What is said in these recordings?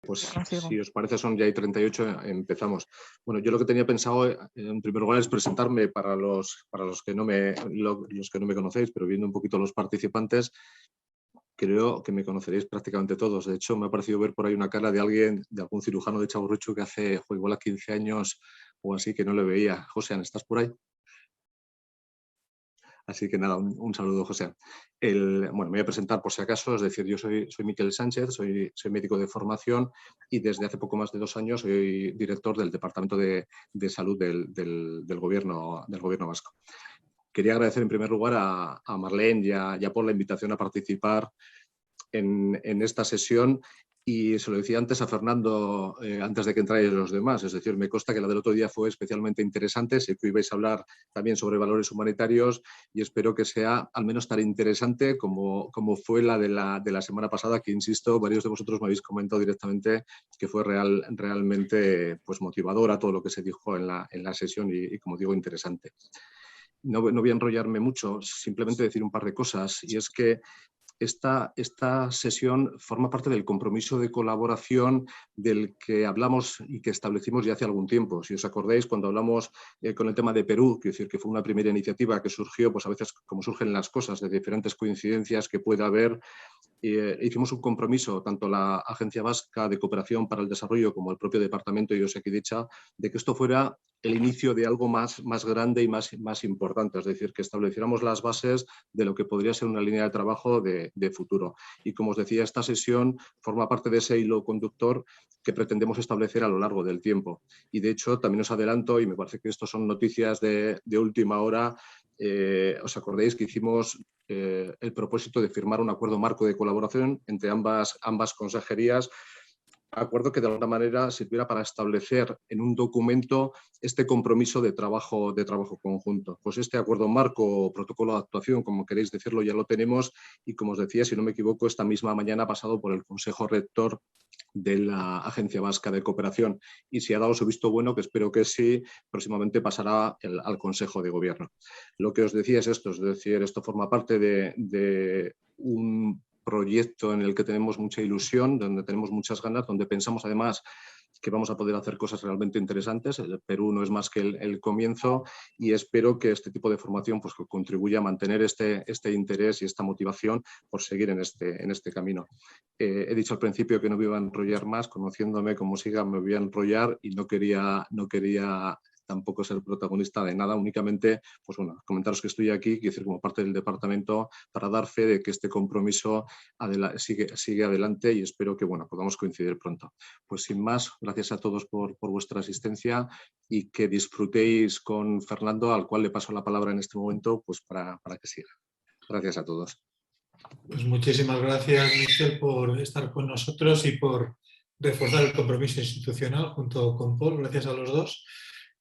Pues No sigo. si os parece, son ya 38, empezamos. Bueno, yo lo que tenía pensado en primer lugar es presentarme para los que no me conocéis, pero viendo un poquito los participantes, creo que me conoceréis prácticamente todos. De hecho, me ha parecido ver por ahí una cara de alguien, de algún cirujano de Chavorrucho que hace igual a 15 años o así que no le veía. José, ¿estás por ahí? Así que nada, un saludo, José. Bueno, me voy a presentar por si acaso, es decir, yo soy Miquel Sánchez, soy médico de formación y desde hace poco más de 2 años soy director del Departamento de Salud del Gobierno vasco. Quería agradecer en primer lugar a Marlene y a Paul la invitación a participar en esta sesión. Y se lo decía antes a Fernando, antes de que entrarais los demás, es decir, me consta que la del otro día fue especialmente interesante, sé que ibais a hablar también sobre valores humanitarios y espero que sea al menos tan interesante como fue la de la semana pasada, que insisto, varios de vosotros me habéis comentado directamente que fue realmente pues, motivadora todo lo que se dijo en la sesión y como digo, interesante. No voy a enrollarme mucho, simplemente decir un par de cosas, y es que esta sesión forma parte del compromiso de colaboración del que hablamos y que establecimos ya hace algún tiempo. Si os acordáis, cuando hablamos con el tema de Perú, quiero decir que fue una primera iniciativa que surgió, pues a veces como surgen las cosas, de diferentes coincidencias que pueda haber, hicimos un compromiso, tanto la Agencia Vasca de Cooperación para el Desarrollo como el propio departamento y Osakidetza, de que esto fuera el inicio de algo más grande y más importante, es decir, que estableciéramos las bases de lo que podría ser una línea de trabajo de futuro. Y como os decía, esta sesión forma parte de ese hilo conductor que pretendemos establecer a lo largo del tiempo. Y de hecho, también os adelanto, y me parece que esto son noticias de última hora, os acordáis que hicimos el propósito de firmar un acuerdo marco de colaboración entre ambas consejerías, acuerdo que de alguna manera sirviera para establecer en un documento este compromiso de trabajo conjunto. Pues este acuerdo marco o protocolo de actuación, como queréis decirlo, ya lo tenemos y, como os decía, si no me equivoco, esta misma mañana ha pasado por el Consejo Rector de la Agencia Vasca de Cooperación y si ha dado su visto bueno, que espero que sí, próximamente pasará al Consejo de Gobierno. Lo que os decía es esto, es decir, esto forma parte de un proyecto en el que tenemos mucha ilusión, donde tenemos muchas ganas, donde pensamos además que vamos a poder hacer cosas realmente interesantes. El Perú no es más que el comienzo y espero que este tipo de formación pues, contribuya a mantener este interés y esta motivación por seguir en este camino. He dicho al principio que no me iba a enrollar más, conociéndome como siga me voy a enrollar y no quería tampoco ser protagonista de nada, únicamente pues bueno, comentaros que estoy aquí, quiero decir, como parte del departamento, para dar fe de que este compromiso sigue adelante y espero que bueno, podamos coincidir pronto. Pues sin más, gracias a todos por vuestra asistencia y que disfrutéis con Fernando, al cual le paso la palabra en este momento pues para que siga. Gracias a todos. Pues muchísimas gracias, Miquel, por estar con nosotros y por reforzar el compromiso institucional junto con Paul. Gracias a los dos.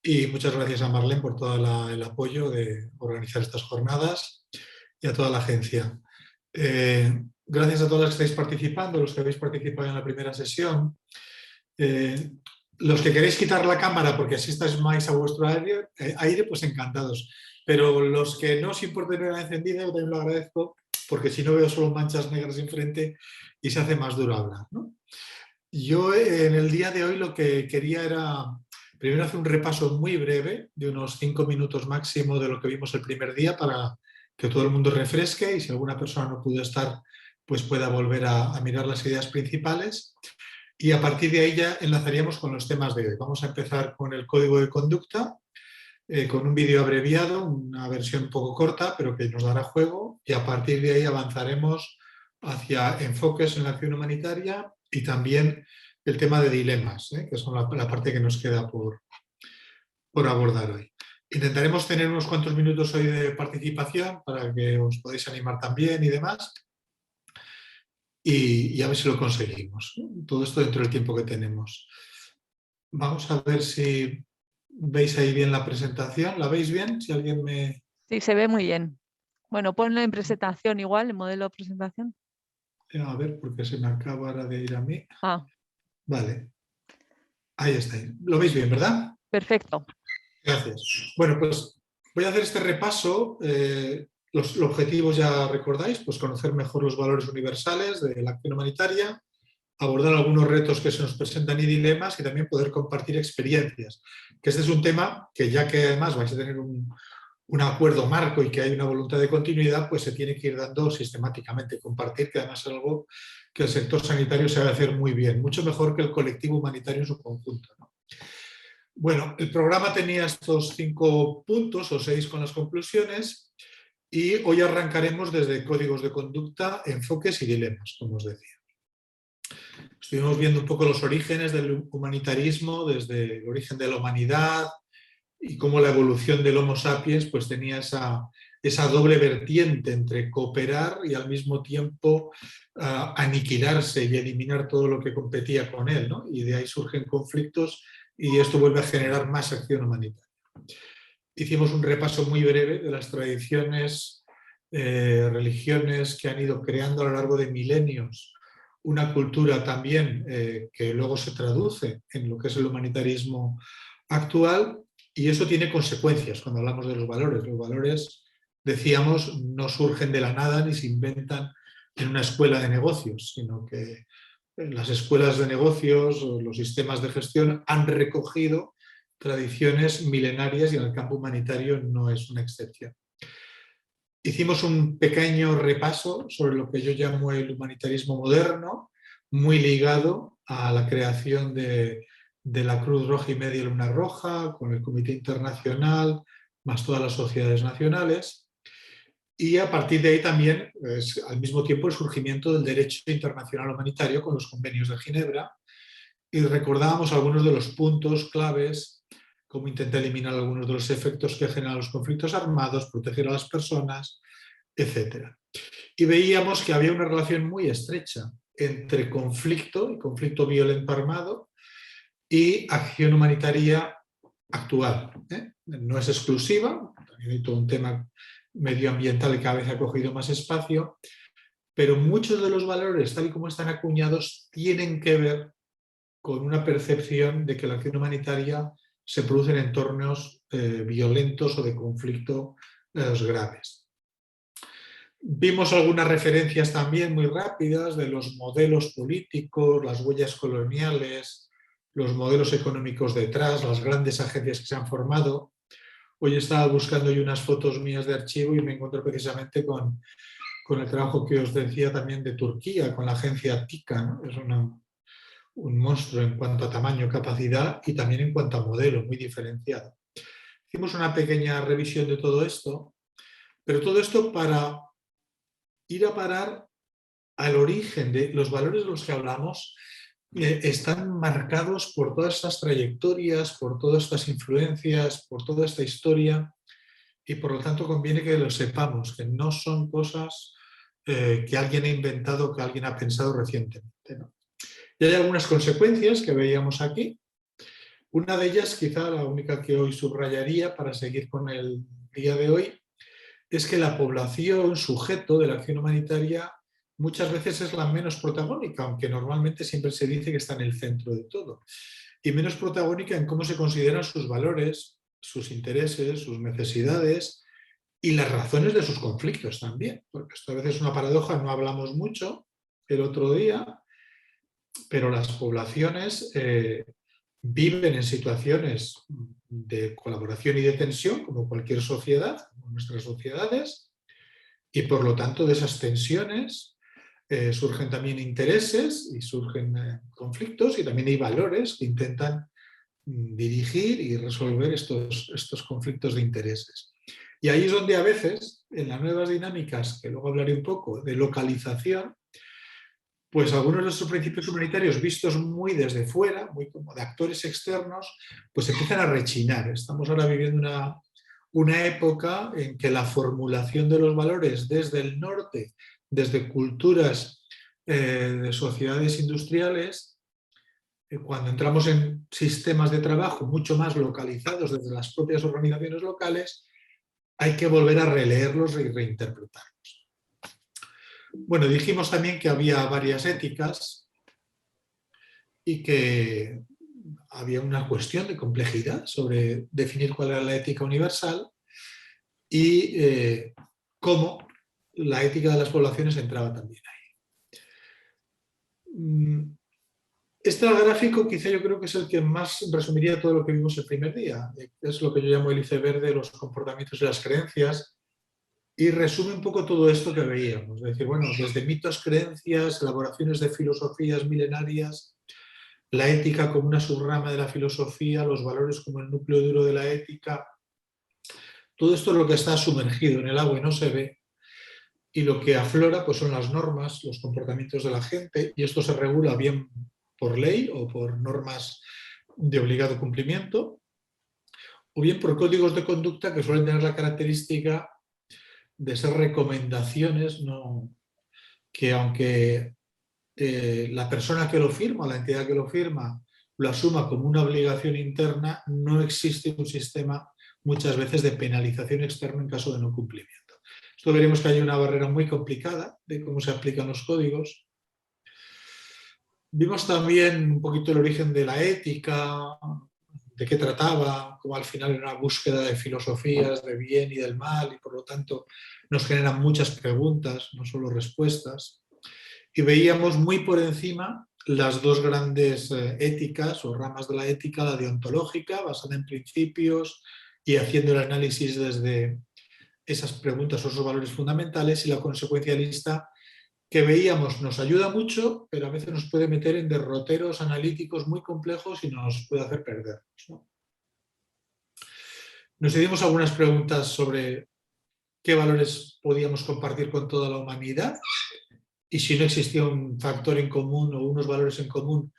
Y muchas gracias a Marlene por todo el apoyo de organizar estas jornadas y a toda la agencia. Gracias a todos los que estáis participando, los que habéis participado en la primera sesión. Los que queréis quitar la cámara porque así estáis más a vuestro aire, pues encantados. Pero los que no os importa tenerla encendida, yo también lo agradezco, porque si no veo solo manchas negras enfrente y se hace más duro hablar, ¿no? Yo en el día de hoy lo que quería era primero hacer un repaso muy breve, de unos 5 minutos máximo de lo que vimos el primer día para que todo el mundo refresque y si alguna persona no pudo estar, pues pueda volver a mirar las ideas principales. Y a partir de ahí ya enlazaríamos con los temas de hoy. Vamos a empezar con el código de conducta, con un vídeo abreviado, una versión un poco corta, pero que nos dará juego, y a partir de ahí avanzaremos hacia enfoques en la acción humanitaria y también el tema de dilemas, que son la parte que nos queda por abordar hoy. Intentaremos tener unos cuantos minutos hoy de participación para que os podáis animar también y demás. Y a ver si lo conseguimos. Todo esto dentro del tiempo que tenemos. Vamos a ver si veis ahí bien la presentación. ¿La veis bien? Si alguien me... Sí, se ve muy bien. Bueno, ponlo en presentación igual, en modelo de presentación. A ver, porque se me acaba ahora de ir a mí. Ah. Vale. Ahí está. Lo veis bien, ¿verdad? Perfecto. Gracias. Bueno, pues voy a hacer este repaso. Los objetivos ya recordáis, pues conocer mejor los valores universales de la acción humanitaria, abordar algunos retos que se nos presentan y dilemas, y también poder compartir experiencias. Que este es un tema que, ya que además vais a tener un acuerdo marco y que hay una voluntad de continuidad, pues se tiene que ir dando sistemáticamente. Compartir, que además es algo que el sector sanitario sabe hacer muy bien, mucho mejor que el colectivo humanitario en su conjunto, ¿no? Bueno, el programa tenía estos 5 puntos o 6 con las conclusiones, y hoy arrancaremos desde códigos de conducta, enfoques y dilemas, como os decía. Estuvimos viendo un poco los orígenes del humanitarismo, desde el origen de la humanidad y cómo la evolución del Homo sapiens pues tenía esa doble vertiente entre cooperar y al mismo tiempo aniquilarse y eliminar todo lo que competía con él, ¿no? Y de ahí surgen conflictos y esto vuelve a generar más acción humanitaria. Hicimos un repaso muy breve de las tradiciones, religiones que han ido creando a lo largo de milenios una cultura también que luego se traduce en lo que es el humanitarismo actual, y eso tiene consecuencias cuando hablamos de los valores. Los valores, decíamos, no surgen de la nada ni se inventan en una escuela de negocios, sino que las escuelas de negocios o los sistemas de gestión han recogido tradiciones milenarias y en el campo humanitario no es una excepción. Hicimos un pequeño repaso sobre lo que yo llamo el humanitarismo moderno, muy ligado a la creación de la Cruz Roja y Media Luna Roja, con el Comité Internacional, más todas las sociedades nacionales. Y a partir de ahí también, al mismo tiempo, el surgimiento del derecho internacional humanitario con los convenios de Ginebra. Y recordábamos algunos de los puntos claves, como intentar eliminar algunos de los efectos que generan los conflictos armados, proteger a las personas, etc. Y veíamos que había una relación muy estrecha entre conflicto y conflicto violento armado y acción humanitaria actual. No es exclusiva, también hay todo un tema medioambiental que cada vez ha cogido más espacio, pero muchos de los valores, tal y como están acuñados, tienen que ver con una percepción de que la acción humanitaria se produce en entornos violentos o de conflicto graves. Vimos algunas referencias también muy rápidas de los modelos políticos, las huellas coloniales, los modelos económicos detrás, las grandes agencias que se han formado. Hoy estaba buscando yo unas fotos mías de archivo y me encontré precisamente con el trabajo que os decía también de Turquía, con la agencia TICA, ¿no? Es un monstruo en cuanto a tamaño, capacidad y también en cuanto a modelo, muy diferenciado. Hicimos una pequeña revisión de todo esto, pero todo esto para ir a parar al origen de los valores de los que hablamos. Están marcados por todas estas trayectorias, por todas estas influencias, por toda esta historia, y por lo tanto conviene que lo sepamos, que no son cosas que alguien ha inventado, que alguien ha pensado recientemente, ¿no? Y hay algunas consecuencias que veíamos aquí. Una de ellas, quizá la única que hoy subrayaría para seguir con el día de hoy, es que la población sujeto de la acción humanitaria muchas veces es la menos protagónica, aunque normalmente siempre se dice que está en el centro de todo. Y menos protagónica en cómo se consideran sus valores, sus intereses, sus necesidades y las razones de sus conflictos también. Porque esto a veces es una paradoja, no hablamos mucho el otro día, pero las poblaciones viven en situaciones de colaboración y de tensión, como cualquier sociedad, como nuestras sociedades, y por lo tanto de esas tensiones surgen también intereses y surgen conflictos, y también hay valores que intentan dirigir y resolver estos conflictos de intereses. Y ahí es donde a veces, en las nuevas dinámicas, que luego hablaré un poco, de localización, pues algunos de estos principios humanitarios vistos muy desde fuera, muy como de actores externos, pues empiezan a rechinar. Estamos ahora viviendo una época en que la formulación de los valores desde el norte, desde culturas de sociedades industriales, cuando entramos en sistemas de trabajo mucho más localizados desde las propias organizaciones locales, hay que volver a releerlos y reinterpretarlos. Bueno, dijimos también que había varias éticas y que había una cuestión de complejidad sobre definir cuál era la ética universal y cómo la ética de las poblaciones entraba también ahí. Este gráfico quizá yo creo que es el que más resumiría todo lo que vimos el primer día. Es lo que yo llamo el iceberg de los comportamientos y las creencias y resume un poco todo esto que veíamos. Es decir, bueno, desde mitos, creencias, elaboraciones de filosofías milenarias, la ética como una subrama de la filosofía, los valores como el núcleo duro de la ética. Todo esto es lo que está sumergido en el agua y no se ve. Y lo que aflora pues, son las normas, los comportamientos de la gente, y esto se regula bien por ley o por normas de obligado cumplimiento, o bien por códigos de conducta que suelen tener la característica de ser recomendaciones, ¿no? Que aunque la persona que lo firma, la entidad que lo firma, lo asuma como una obligación interna, no existe un sistema muchas veces de penalización externa en caso de no cumplimiento. Esto veremos que hay una barrera muy complicada de cómo se aplican los códigos. Vimos también un poquito el origen de la ética, de qué trataba, como al final era una búsqueda de filosofías de bien y del mal y por lo tanto nos generan muchas preguntas, no solo respuestas. Y veíamos muy por encima las dos grandes éticas o ramas de la ética, la deontológica, basada en principios y haciendo el análisis desde esas preguntas o esos valores fundamentales, y la consecuencialista, que veíamos nos ayuda mucho, pero a veces nos puede meter en derroteros analíticos muy complejos y nos puede hacer perdernos, ¿no? Nos hicimos algunas preguntas sobre qué valores podíamos compartir con toda la humanidad y si no existía un factor en común o unos valores en común,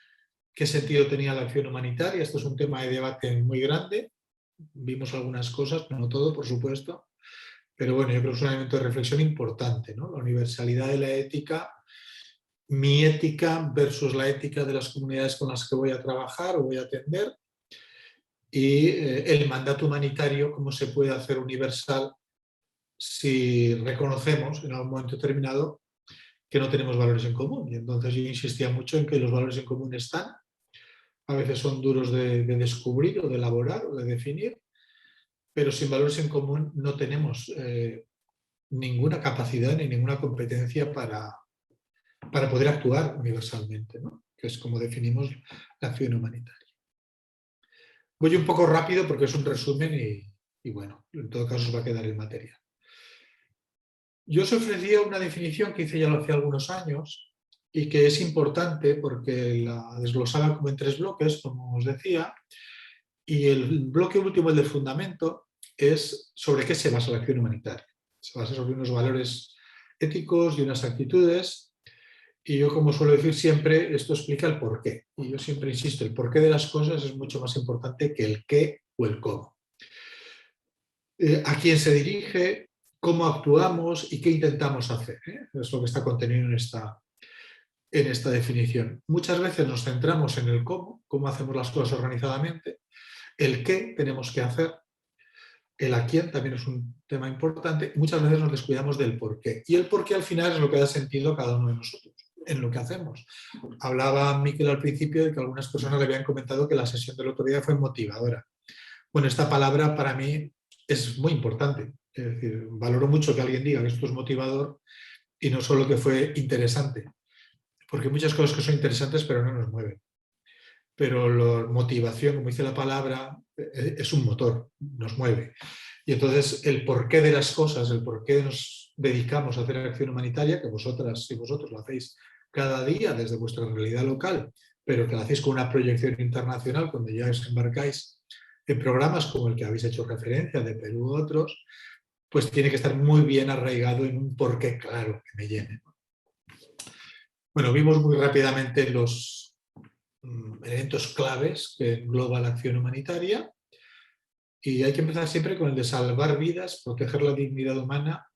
qué sentido tenía la acción humanitaria. Esto es un tema de debate muy grande. Vimos algunas cosas, no todo, por supuesto. Pero bueno, yo creo que es un elemento de reflexión importante, ¿no? La universalidad de la ética, mi ética versus la ética de las comunidades con las que voy a trabajar o voy a atender, y el mandato humanitario, cómo se puede hacer universal si reconocemos en algún momento determinado que no tenemos valores en común. Y entonces yo insistía mucho en que los valores en común están, a veces son duros de descubrir o de elaborar o de definir, pero sin valores en común no tenemos ninguna capacidad ni ninguna competencia para poder actuar universalmente, ¿no? Que es como definimos la acción humanitaria. Voy un poco rápido porque es un resumen y bueno, en todo caso os va a quedar el material. Yo os ofrecía una definición que hice ya hace algunos años y que es importante porque la desglosaba como en 3 bloques, como os decía, y el bloque último, el del fundamento, es sobre qué se basa la acción humanitaria. Se basa sobre unos valores éticos y unas actitudes, y yo, como suelo decir siempre, esto explica el porqué. Y yo siempre insisto, el porqué de las cosas es mucho más importante que el qué o el cómo. A quién se dirige, cómo actuamos y qué intentamos hacer, ¿eh? Es lo que está contenido en esta definición. Muchas veces nos centramos en el cómo hacemos las cosas organizadamente, el qué tenemos que hacer, el a quién también es un tema importante, y muchas veces nos descuidamos del por qué. Y el por qué al final es lo que da sentido a cada uno de nosotros en lo que hacemos. Hablaba Miquel al principio de que algunas personas le habían comentado que la sesión del otro día fue motivadora. Bueno, esta palabra para mí es muy importante. Es decir, valoro mucho que alguien diga que esto es motivador y no solo que fue interesante. Porque hay muchas cosas que son interesantes pero no nos mueven. Pero la motivación, como dice la palabra, es un motor, nos mueve. Y entonces el porqué de las cosas, el porqué nos dedicamos a hacer acción humanitaria, que vosotras y vosotros lo hacéis cada día desde vuestra realidad local, pero que lo hacéis con una proyección internacional cuando ya os embarcáis en programas como el que habéis hecho referencia de Perú u otros, pues tiene que estar muy bien arraigado en un porqué claro que me llene. Bueno, vimos muy rápidamente los elementos claves que engloba la acción humanitaria, y hay que empezar siempre con el de salvar vidas, proteger la dignidad humana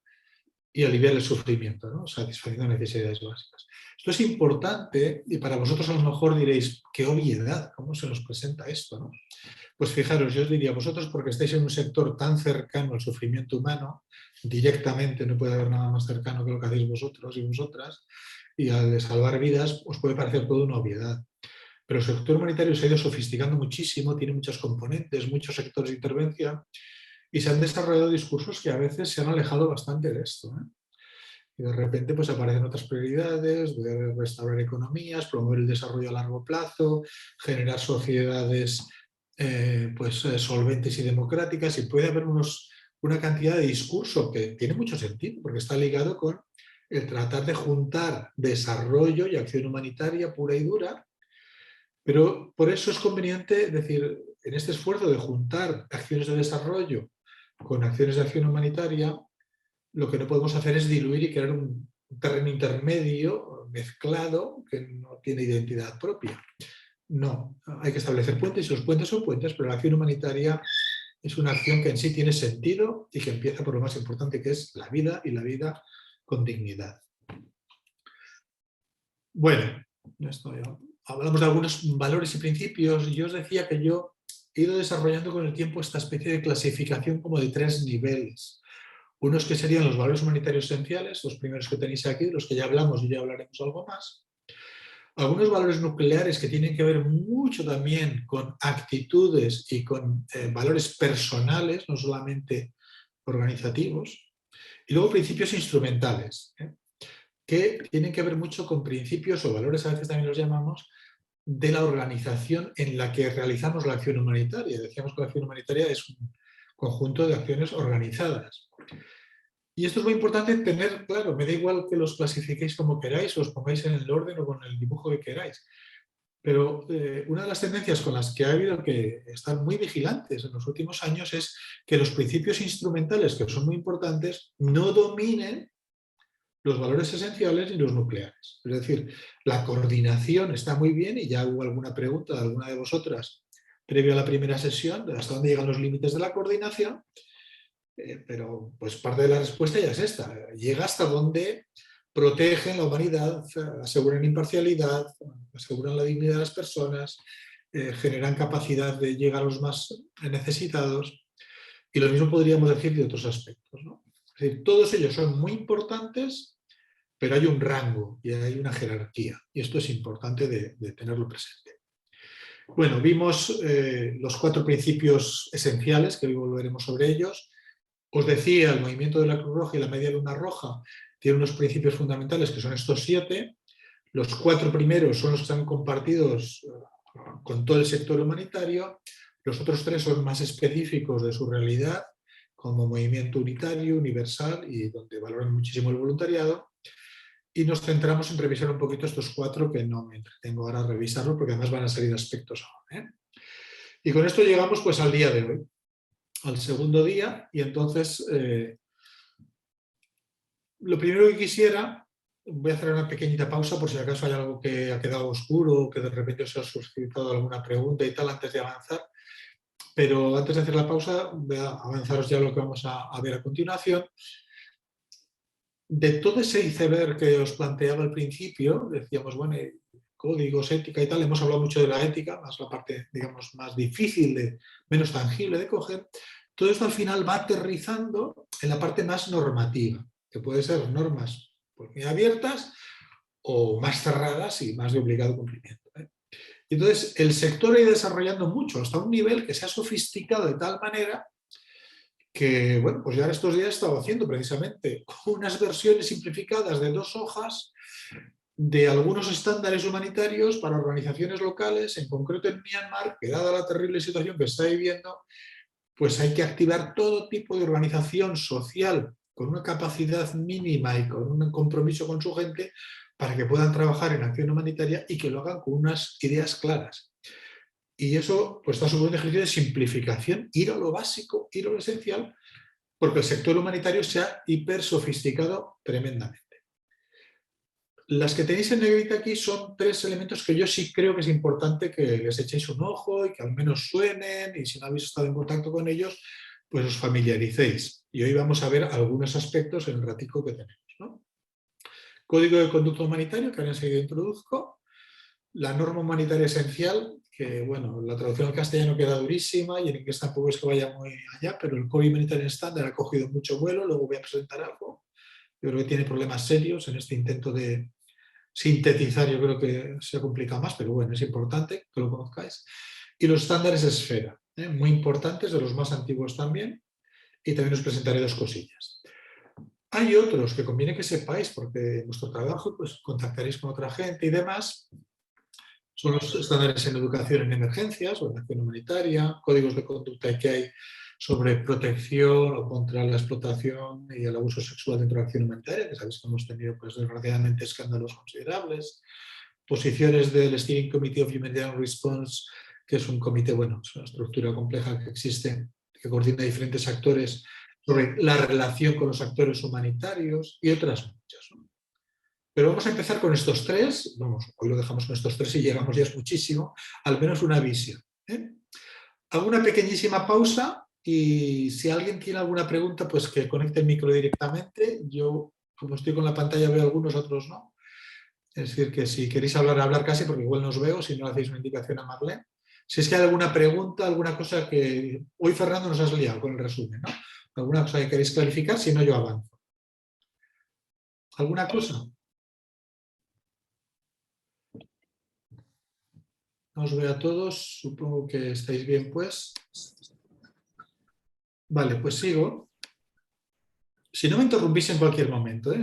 y aliviar el sufrimiento, ¿no? Satisfaciendo necesidades básicas. Esto es importante y para vosotros a lo mejor diréis, qué obviedad, ¿cómo se nos presenta esto, ¿no? Pues fijaros, yo os diría, vosotros porque estáis en un sector tan cercano al sufrimiento humano, directamente no puede haber nada más cercano que lo que hacéis vosotros y vosotras, y al de salvar vidas os puede parecer toda una obviedad. Pero el sector humanitario se ha ido sofisticando muchísimo, tiene muchos componentes, muchos sectores de intervención, y se han desarrollado discursos que a veces se han alejado bastante de esto, ¿eh? Y de repente pues aparecen otras prioridades, de restaurar economías, promover el desarrollo a largo plazo, generar sociedades solventes y democráticas, y puede haber una cantidad de discurso que tiene mucho sentido, porque está ligado con el tratar de juntar desarrollo y acción humanitaria pura y dura, pero por eso es conveniente decir, en este esfuerzo de juntar acciones de desarrollo con acciones de acción humanitaria, lo que no podemos hacer es diluir y crear un terreno intermedio, mezclado, que no tiene identidad propia. No, hay que establecer puentes, y los puentes son puentes, pero la acción humanitaria es una acción que en sí tiene sentido y que empieza por lo más importante, que es la vida, y la vida con dignidad. Bueno, hablamos de algunos valores y principios, y yo os decía que yo he ido desarrollando con el tiempo esta especie de clasificación como de 3 niveles. Unos que serían los valores humanitarios esenciales, los primeros que tenéis aquí, los que ya hablamos y ya hablaremos algo más. Algunos valores nucleares que tienen que ver mucho también con actitudes y con valores personales, no solamente organizativos. Y luego principios instrumentales, que tienen que ver mucho con principios o valores, a veces también los llamamos, de la organización en la que realizamos la acción humanitaria. Decíamos que la acción humanitaria es un conjunto de acciones organizadas. Y esto es muy importante tener claro, me da igual que los clasifiquéis como queráis, o os pongáis en el orden o con el dibujo que queráis. Pero una de las tendencias con las que ha habido que estar muy vigilantes en los últimos años es que los principios instrumentales, que son muy importantes, no dominen los valores esenciales ni los nucleares. Es decir, la coordinación está muy bien, y ya hubo alguna pregunta de alguna de vosotras previo a la primera sesión de hasta dónde llegan los límites de la coordinación. Pero pues parte de la respuesta ya es esta, llega hasta donde protegen la humanidad, aseguran imparcialidad, aseguran la dignidad de las personas, generan capacidad de llegar a los más necesitados, y lo mismo podríamos decir de otros aspectos, ¿no? Es decir, todos ellos son muy importantes, pero hay un rango y hay una jerarquía, y esto es importante de tenerlo presente. Bueno, vimos los 4 principios esenciales, que hoy volveremos sobre ellos. Os decía, el movimiento de la Cruz Roja y la Media Luna Roja tiene unos principios fundamentales que son estos 7. Los 4 primeros son los que están compartidos con todo el sector humanitario. Los otros 3 son más específicos de su realidad, como movimiento unitario, universal, y donde valoran muchísimo el voluntariado. Y nos centramos en revisar un poquito estos 4, que no me entretengo ahora a revisarlos, porque además van a salir aspectos ahora, Y con esto llegamos pues al día de hoy, al segundo día, y entonces lo primero que quisiera, voy a hacer una pequeñita pausa por si acaso hay algo que ha quedado oscuro o que de repente os ha suscitado alguna pregunta y tal antes de avanzar, pero antes de hacer la pausa voy a avanzaros ya lo que vamos a ver a continuación. De todo ese iceberg que os planteaba al principio, decíamos, bueno, códigos, ética y tal, hemos hablado mucho de la ética, más la parte, digamos, más difícil, menos tangible de coger. Todo esto al final va aterrizando en la parte más normativa, que puede ser normas muy abiertas o más cerradas y más de obligado cumplimiento. Y entonces el sector ha ido desarrollando mucho hasta un nivel que se ha sofisticado de tal manera que, bueno, pues ya en estos días he estado haciendo precisamente unas versiones simplificadas de 2 hojas de algunos estándares humanitarios para organizaciones locales, en concreto en Myanmar, que dada la terrible situación que está viviendo, pues hay que activar todo tipo de organización social con una capacidad mínima y con un compromiso con su gente para que puedan trabajar en acción humanitaria y que lo hagan con unas ideas claras. Y eso pues está sobre un ejercicio de simplificación, ir a lo básico, ir a lo esencial, porque el sector humanitario se ha hiper sofisticado tremendamente. Las que tenéis en negrita aquí son 3 elementos que yo sí creo que es importante que les echéis un ojo y que al menos suenen, y si no habéis estado en contacto con ellos, pues os familiaricéis. Y hoy vamos a ver algunos aspectos en el ratico que tenemos, ¿no? Código de conducta humanitario, que ahora enseguida introduzco. La norma humanitaria esencial, que bueno, la traducción al castellano queda durísima y en inglés tampoco es que vaya muy allá, pero el Código Humanitarian Standard ha cogido mucho vuelo, luego voy a presentar algo. Yo creo que tiene problemas serios en este intento de sintetizar, yo creo que se ha complicado más, pero bueno, es importante que lo conozcáis. Y los estándares esfera, muy importantes, de los más antiguos también, y también os presentaré 2 cosillas. Hay otros que conviene que sepáis, porque en vuestro trabajo pues, contactaréis con otra gente y demás. Son los estándares en educación en emergencias o en acción humanitaria, códigos de conducta que hay sobre protección o contra la explotación y el abuso sexual dentro de la acción humanitaria, que sabéis que hemos tenido pues, desgraciadamente escándalos considerables. Posiciones del Steering Committee of Humanitarian Response, que es un comité, bueno, es una estructura compleja que existe, que coordina diferentes actores sobre la relación con los actores humanitarios y otras muchas, ¿no? Pero vamos a empezar con estos tres, vamos, hoy lo dejamos con estos tres y llegamos ya es muchísimo, al menos una visión, ¿eh? Hago una pequeñísima pausa y si alguien tiene alguna pregunta, pues que conecte el micro directamente. Yo, como estoy con la pantalla, veo algunos, otros no. Es decir, que si queréis hablar, hablar casi, porque igual no os veo, si no hacéis una indicación a Marlene. Si es que hay alguna pregunta, alguna cosa que... Hoy Fernando nos has liado con el resumen, ¿no? ¿Alguna cosa que queréis clarificar? Si no, yo avanzo. ¿Alguna cosa? No os veo a todos, supongo que estáis bien, pues. Vale, pues sigo. Si no me interrumpís en cualquier momento, ¿eh?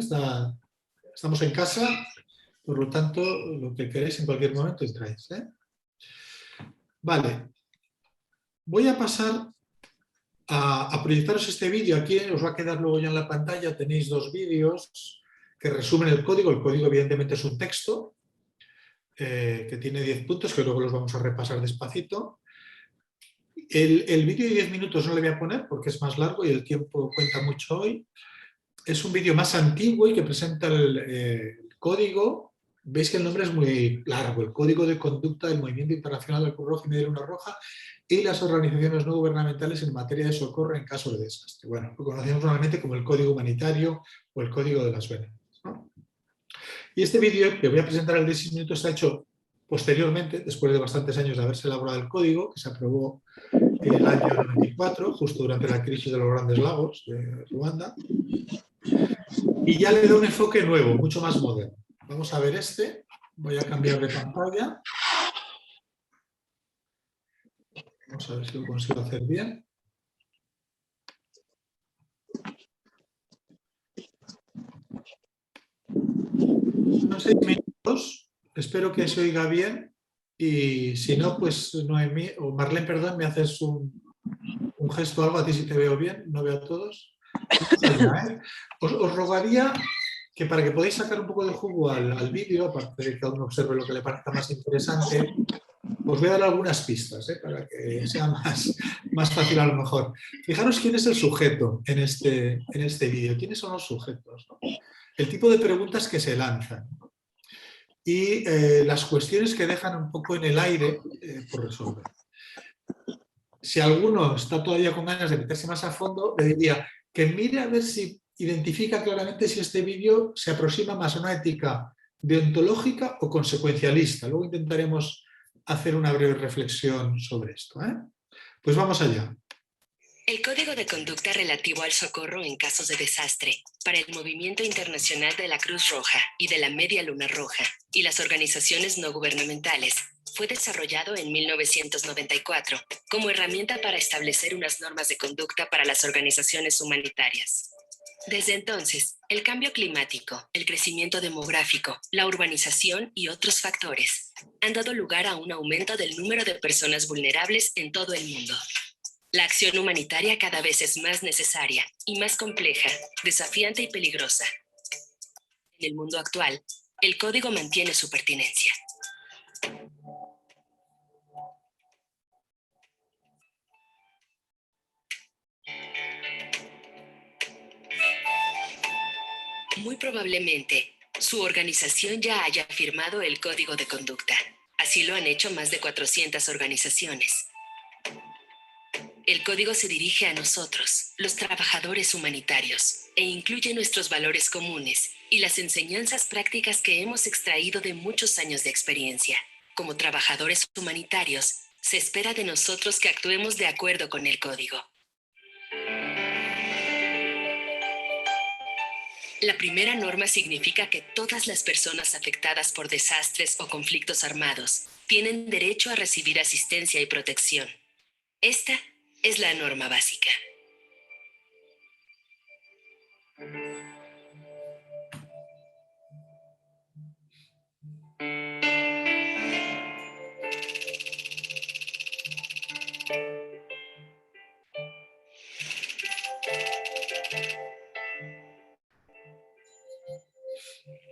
Estamos en casa, por lo tanto, lo que queréis en cualquier momento entráis, ¿eh? Vale. Voy a pasar a proyectaros este vídeo. Aquí os va a quedar luego ya en la pantalla. Tenéis dos vídeos que resumen el código. El código evidentemente es un texto que tiene 10 puntos, que luego los vamos a repasar despacito. El vídeo de 10 minutos no le voy a poner porque es más largo y el tiempo cuenta mucho hoy. Es un vídeo más antiguo y que presenta el código. Veis que el nombre es muy largo, el Código de Conducta del Movimiento Internacional del Cruz Roja y Media Luna Roja y las organizaciones no gubernamentales en materia de socorro en caso de desastre. Bueno, lo conocemos normalmente como el Código Humanitario o el Código de las Venas, ¿no? Y este vídeo que voy a presentar el de 10 minutos está hecho posteriormente, después de bastantes años de haberse elaborado el código, que se aprobó en el año 94, justo durante la crisis de los Grandes Lagos de Ruanda. Y ya le da un enfoque nuevo, mucho más moderno. Vamos a ver este. Voy a cambiar de pantalla. Vamos a ver si lo consigo hacer bien. Unos 6 minutos. Espero que se oiga bien. Y si no, pues Noemí, o Marlene, perdón, me haces un gesto o algo, a ti si te veo bien, no veo a todos. Allá, ¿eh? Os rogaría que para que podáis sacar un poco de jugo al vídeo, aparte de que cada uno observe lo que le parezca más interesante, os voy a dar algunas pistas, para que sea más fácil a lo mejor. Fijaros quién es el sujeto en este vídeo, quiénes son los sujetos, ¿no? El tipo de preguntas que se lanzan, ¿no? Y las cuestiones que dejan un poco en el aire por resolver. Si alguno está todavía con ganas de meterse más a fondo, le diría que mire a ver si identifica claramente si este vídeo se aproxima más a una ética deontológica o consecuencialista. Luego intentaremos hacer una breve reflexión sobre esto, ¿eh? Pues vamos allá. El Código de Conducta relativo al socorro en casos de desastre para el Movimiento Internacional de la Cruz Roja y de la Media Luna Roja y las organizaciones no gubernamentales fue desarrollado en 1994 como herramienta para establecer unas normas de conducta para las organizaciones humanitarias. Desde entonces, el cambio climático, el crecimiento demográfico, la urbanización y otros factores han dado lugar a un aumento del número de personas vulnerables en todo el mundo. La acción humanitaria cada vez es más necesaria y más compleja, desafiante y peligrosa. En el mundo actual, el código mantiene su pertinencia. Muy probablemente, su organización ya haya firmado el Código de Conducta. Así lo han hecho más de 400 organizaciones. El código se dirige a nosotros, los trabajadores humanitarios, e incluye nuestros valores comunes y las enseñanzas prácticas que hemos extraído de muchos años de experiencia. Como trabajadores humanitarios, se espera de nosotros que actuemos de acuerdo con el código. La primera norma significa que todas las personas afectadas por desastres o conflictos armados tienen derecho a recibir asistencia y protección. Esta es la norma básica.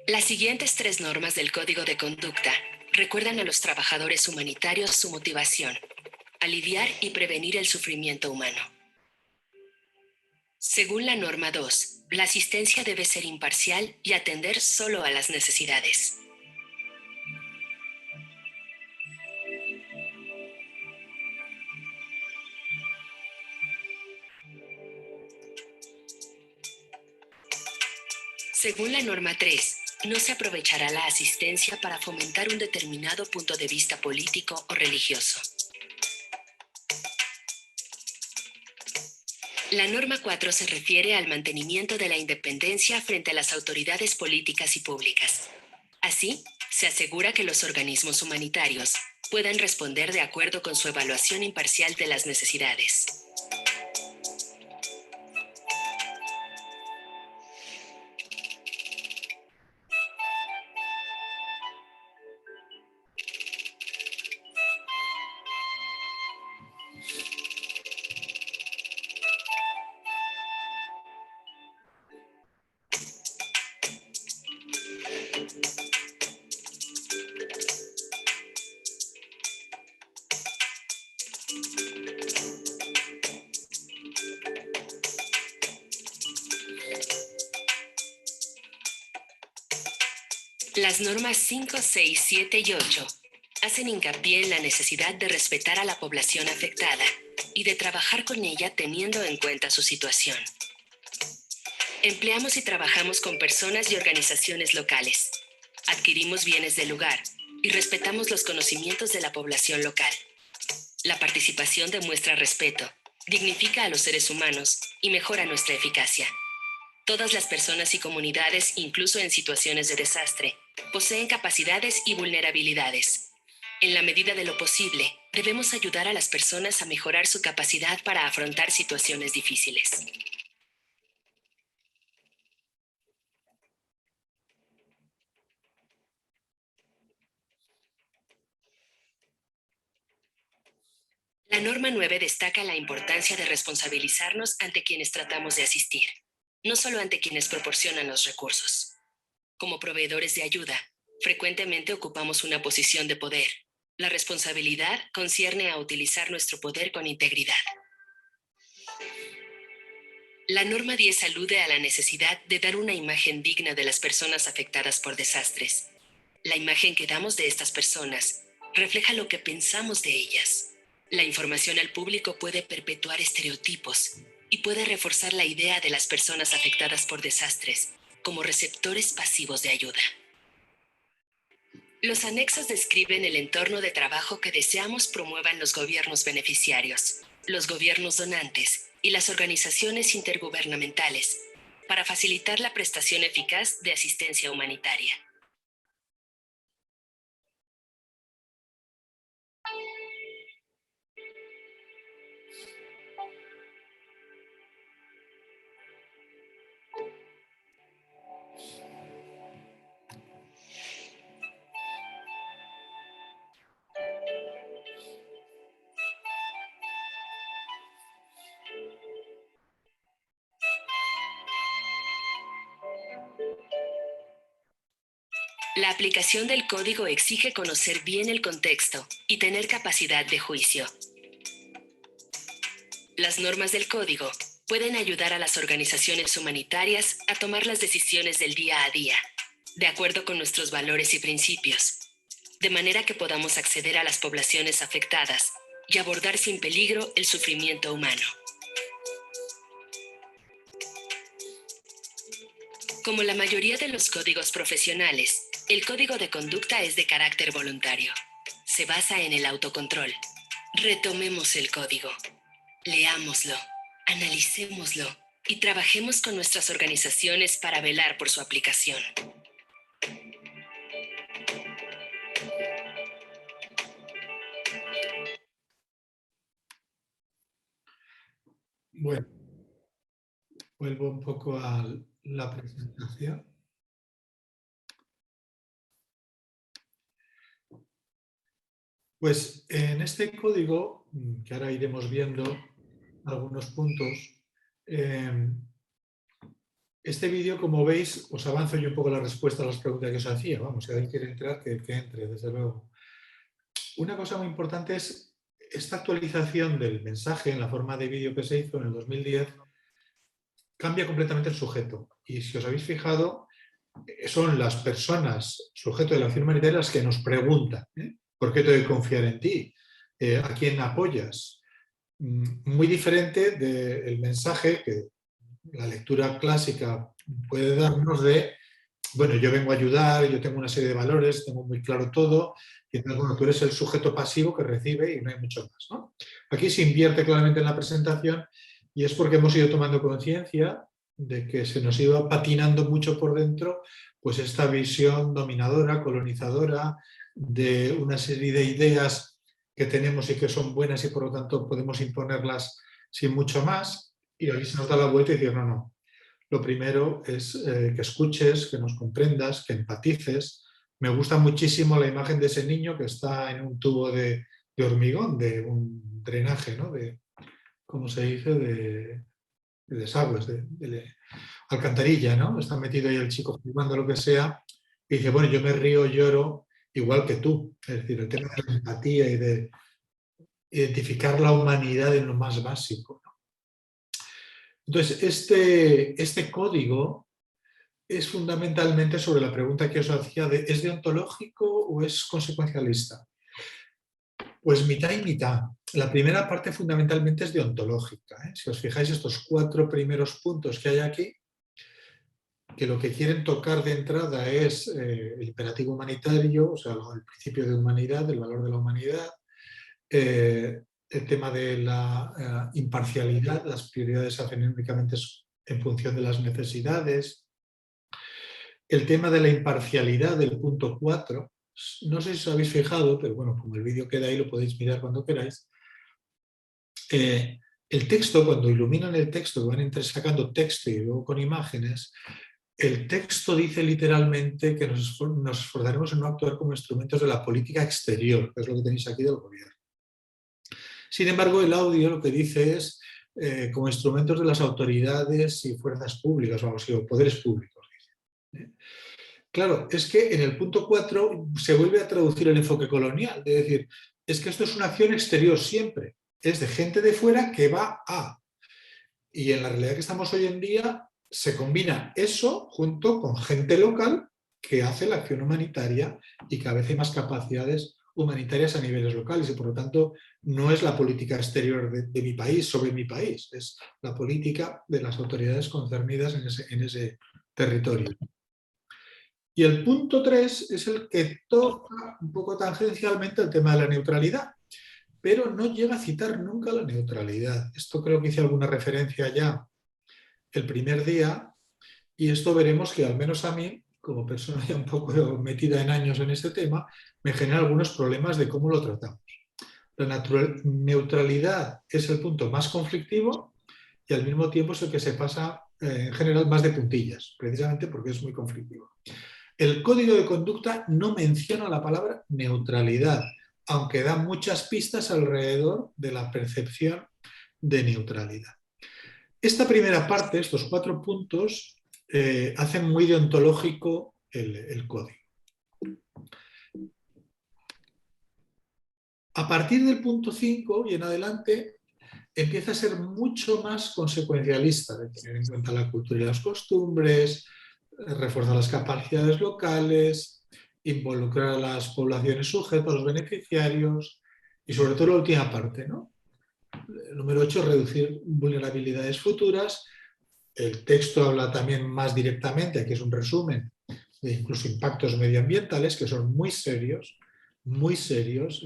Las siguientes 3 normas del Código de Conducta recuerdan a los trabajadores humanitarios su motivación: aliviar y prevenir el sufrimiento humano. Según la norma 2, la asistencia debe ser imparcial y atender solo a las necesidades. Según la norma 3, no se aprovechará la asistencia para fomentar un determinado punto de vista político o religioso. La norma 4 se refiere al mantenimiento de la independencia frente a las autoridades políticas y públicas. Así, se asegura que los organismos humanitarios puedan responder de acuerdo con su evaluación imparcial de las necesidades. Las normas 5, 6, 7 y 8 hacen hincapié en la necesidad de respetar a la población afectada y de trabajar con ella teniendo en cuenta su situación. Empleamos y trabajamos con personas y organizaciones locales. Adquirimos bienes del lugar y respetamos los conocimientos de la población local. La participación demuestra respeto, dignifica a los seres humanos y mejora nuestra eficacia. Todas las personas y comunidades, incluso en situaciones de desastre, poseen capacidades y vulnerabilidades. En la medida de lo posible, debemos ayudar a las personas a mejorar su capacidad para afrontar situaciones difíciles. La norma 9 destaca la importancia de responsabilizarnos ante quienes tratamos de asistir, no solo ante quienes proporcionan los recursos. Como proveedores de ayuda, frecuentemente ocupamos una posición de poder. La responsabilidad concierne a utilizar nuestro poder con integridad. La norma 10 alude a la necesidad de dar una imagen digna de las personas afectadas por desastres. La imagen que damos de estas personas refleja lo que pensamos de ellas. La información al público puede perpetuar estereotipos y puede reforzar la idea de las personas afectadas por desastres como receptores pasivos de ayuda. Los anexos describen el entorno de trabajo que deseamos promuevan los gobiernos beneficiarios, los gobiernos donantes y las organizaciones intergubernamentales para facilitar la prestación eficaz de asistencia humanitaria. La aplicación del código exige conocer bien el contexto y tener capacidad de juicio. Las normas del código pueden ayudar a las organizaciones humanitarias a tomar las decisiones del día a día, de acuerdo con nuestros valores y principios, de manera que podamos acceder a las poblaciones afectadas y abordar sin peligro el sufrimiento humano. Como la mayoría de los códigos profesionales, el código de conducta es de carácter voluntario. Se basa en el autocontrol. Retomemos el código. Leámoslo, analicémoslo y trabajemos con nuestras organizaciones para velar por su aplicación. Bueno, vuelvo un poco a la presentación. Pues en este código, que ahora iremos viendo algunos puntos, este vídeo, como veis, os avanzo yo un poco la respuesta a las preguntas que os hacía. Vamos, si alguien quiere entrar, que entre, desde luego. Una cosa muy importante es esta actualización del mensaje en la forma de vídeo que se hizo en el 2010, cambia completamente el sujeto. Y si os habéis fijado, son las personas, sujeto de la acción humanitaria, las que nos preguntan, ¿por qué tengo que confiar en ti? ¿A quién apoyas? Muy diferente del mensaje que la lectura clásica puede darnos de, bueno, yo vengo a ayudar, yo tengo una serie de valores, tengo muy claro todo, y entonces, bueno, tú eres el sujeto pasivo que recibe y no hay mucho más, ¿no? Aquí se invierte claramente en la presentación y es porque hemos ido tomando conciencia de que se nos iba patinando mucho por dentro pues esta visión dominadora, colonizadora, de una serie de ideas que tenemos y que son buenas y por lo tanto podemos imponerlas sin mucho más, y aquí se nos da la vuelta y decir, no, no. Lo primero es que escuches, que nos comprendas, que empatices. Me gusta muchísimo la imagen de ese niño que está en un tubo de hormigón, de un drenaje, ¿no? ¿Cómo se dice? De desagües, de alcantarilla, ¿no? Está metido ahí el chico filmando lo que sea y dice, bueno, yo me río, lloro, igual que tú. Es decir, el tema de la empatía y de identificar la humanidad en lo más básico, ¿no? Entonces, este código es fundamentalmente sobre la pregunta que os hacía de ¿es deontológico o es consecuencialista? Pues mitad y mitad. La primera parte fundamentalmente es deontológica, ¿eh? Si os fijáis, estos 4 primeros puntos que hay aquí, que lo que quieren tocar de entrada es el imperativo humanitario, o sea, el principio de humanidad, el valor de la humanidad, el tema de la imparcialidad, las prioridades se hacen únicamente en función de las necesidades, el tema de la imparcialidad del punto 4, no sé si os habéis fijado, pero bueno, como el vídeo queda ahí, lo podéis mirar cuando queráis. El texto, cuando iluminan el texto, que van sacando texto y luego con imágenes, el texto dice literalmente que nos esforzaremos en no actuar como instrumentos de la política exterior, que es lo que tenéis aquí del gobierno. Sin embargo, el audio lo que dice es como instrumentos de las autoridades y fuerzas públicas, vamos, o poderes públicos. Dice. Claro, es que en el punto 4 se vuelve a traducir el enfoque colonial, es decir, es que esto es una acción exterior siempre, es de gente de fuera que va a. Y en la realidad que estamos hoy en día se combina eso junto con gente local que hace la acción humanitaria y cada vez hay más capacidades humanitarias a niveles locales y por lo tanto no es la política exterior de mi país sobre mi país, es la política de las autoridades concernidas en ese territorio. Y el punto 3 es el que toca un poco tangencialmente el tema de la neutralidad, pero no llega a citar nunca la neutralidad. Esto creo que hice alguna referencia ya el primer día y esto veremos que al menos a mí, como persona ya un poco metida en años en este tema, me genera algunos problemas de cómo lo tratamos. La neutralidad es el punto más conflictivo y al mismo tiempo es el que se pasa en general más de puntillas, precisamente porque es muy conflictivo. El código de conducta no menciona la palabra neutralidad, aunque da muchas pistas alrededor de la percepción de neutralidad. Esta primera parte, estos 4 puntos, hacen muy deontológico el código. A partir del punto 5 y en adelante empieza a ser mucho más consecuencialista, de tener en cuenta la cultura y las costumbres, reforzar las capacidades locales, involucrar a las poblaciones sujetas, a los beneficiarios y sobre todo la última parte, ¿no? El número 8, reducir vulnerabilidades futuras. El texto habla también más directamente, aquí es un resumen, de incluso impactos medioambientales que son muy serios, muy serios.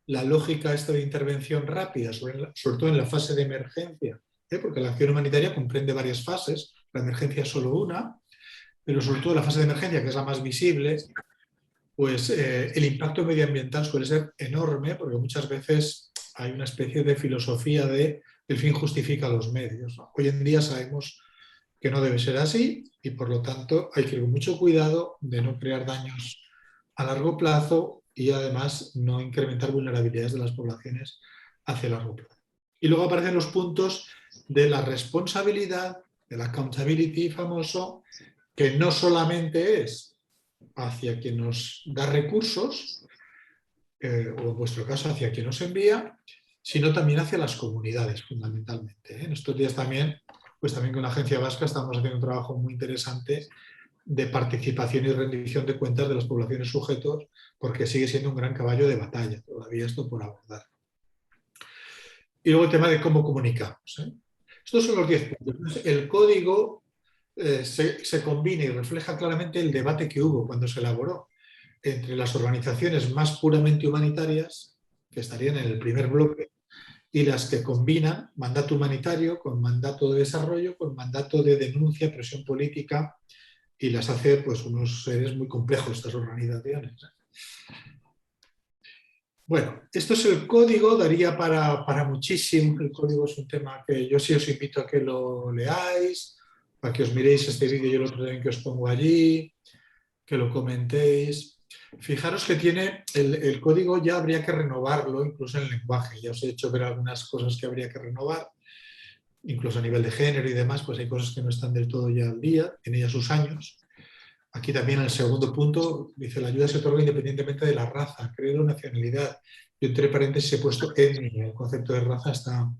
La lógica esta de intervención rápida, sobre todo en la fase de emergencia, porque la acción humanitaria comprende varias fases, la emergencia es solo una, pero sobre todo la fase de emergencia, que es la más visible, pues el impacto medioambiental suele ser enorme, porque muchas veces hay una especie de filosofía de el fin justifica los medios, ¿no? Hoy en día sabemos que no debe ser así y por lo tanto hay que ir con mucho cuidado de no crear daños a largo plazo y además no incrementar vulnerabilidades de las poblaciones hacia largo plazo. Y luego aparecen los puntos de la responsabilidad, del accountability famoso, que no solamente es hacia quien nos da recursos, o en vuestro caso hacia quien nos envía, sino también hacia las comunidades, fundamentalmente. En estos días también, pues también con la Agencia Vasca estamos haciendo un trabajo muy interesante de participación y rendición de cuentas de las poblaciones sujetos, porque sigue siendo un gran caballo de batalla, todavía esto por abordar. Y luego el tema de cómo comunicamos. Estos son los 10 puntos. El código se combina y refleja claramente el debate que hubo cuando se elaboró entre las organizaciones más puramente humanitarias, que estarían en el primer bloque, y las que combinan mandato humanitario con mandato de desarrollo, con mandato de denuncia, presión política, y las hace pues unos seres muy complejos estas organizaciones. Bueno, esto es el código, daría para muchísimo. El código es un tema que yo sí os invito a que lo leáis, a que os miréis este vídeo y el otro también que os pongo allí, que lo comentéis. Fijaros que tiene el código, ya habría que renovarlo, incluso en el lenguaje. Ya os he hecho ver algunas cosas que habría que renovar, incluso a nivel de género y demás, pues hay cosas que no están del todo ya al día, tiene ya sus años. Aquí también en el segundo punto dice la ayuda se otorga independientemente de la raza, credo, nacionalidad. Yo entre paréntesis he puesto etnia. El concepto de raza está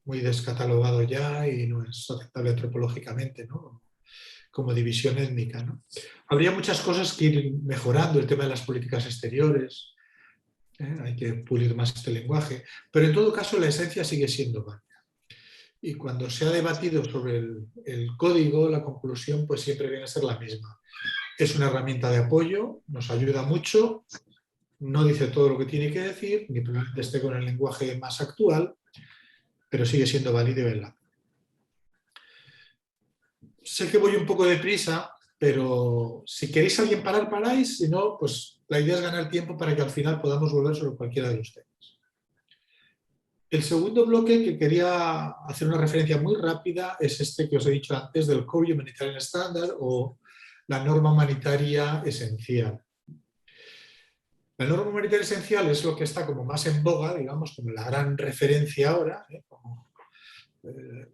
muy descatalogado ya y no es aceptable antropológicamente, ¿no? Como división étnica, ¿no? Habría muchas cosas que ir mejorando, el tema de las políticas exteriores, hay que pulir más este lenguaje, pero en todo caso la esencia sigue siendo válida. Y cuando se ha debatido sobre el código, la conclusión pues siempre viene a ser la misma. Es una herramienta de apoyo, nos ayuda mucho, no dice todo lo que tiene que decir, ni probablemente esté con el lenguaje más actual, pero sigue siendo válido y verdad. Sé que voy un poco deprisa, pero si queréis a alguien parar, paráis, si no, pues la idea es ganar tiempo para que al final podamos volver sobre cualquiera de los temas. El segundo bloque que quería hacer una referencia muy rápida es este que os he dicho antes del Core Humanitarian Standard o la norma humanitaria esencial. La norma humanitaria esencial es lo que está como más en boga, digamos, como la gran referencia ahora, como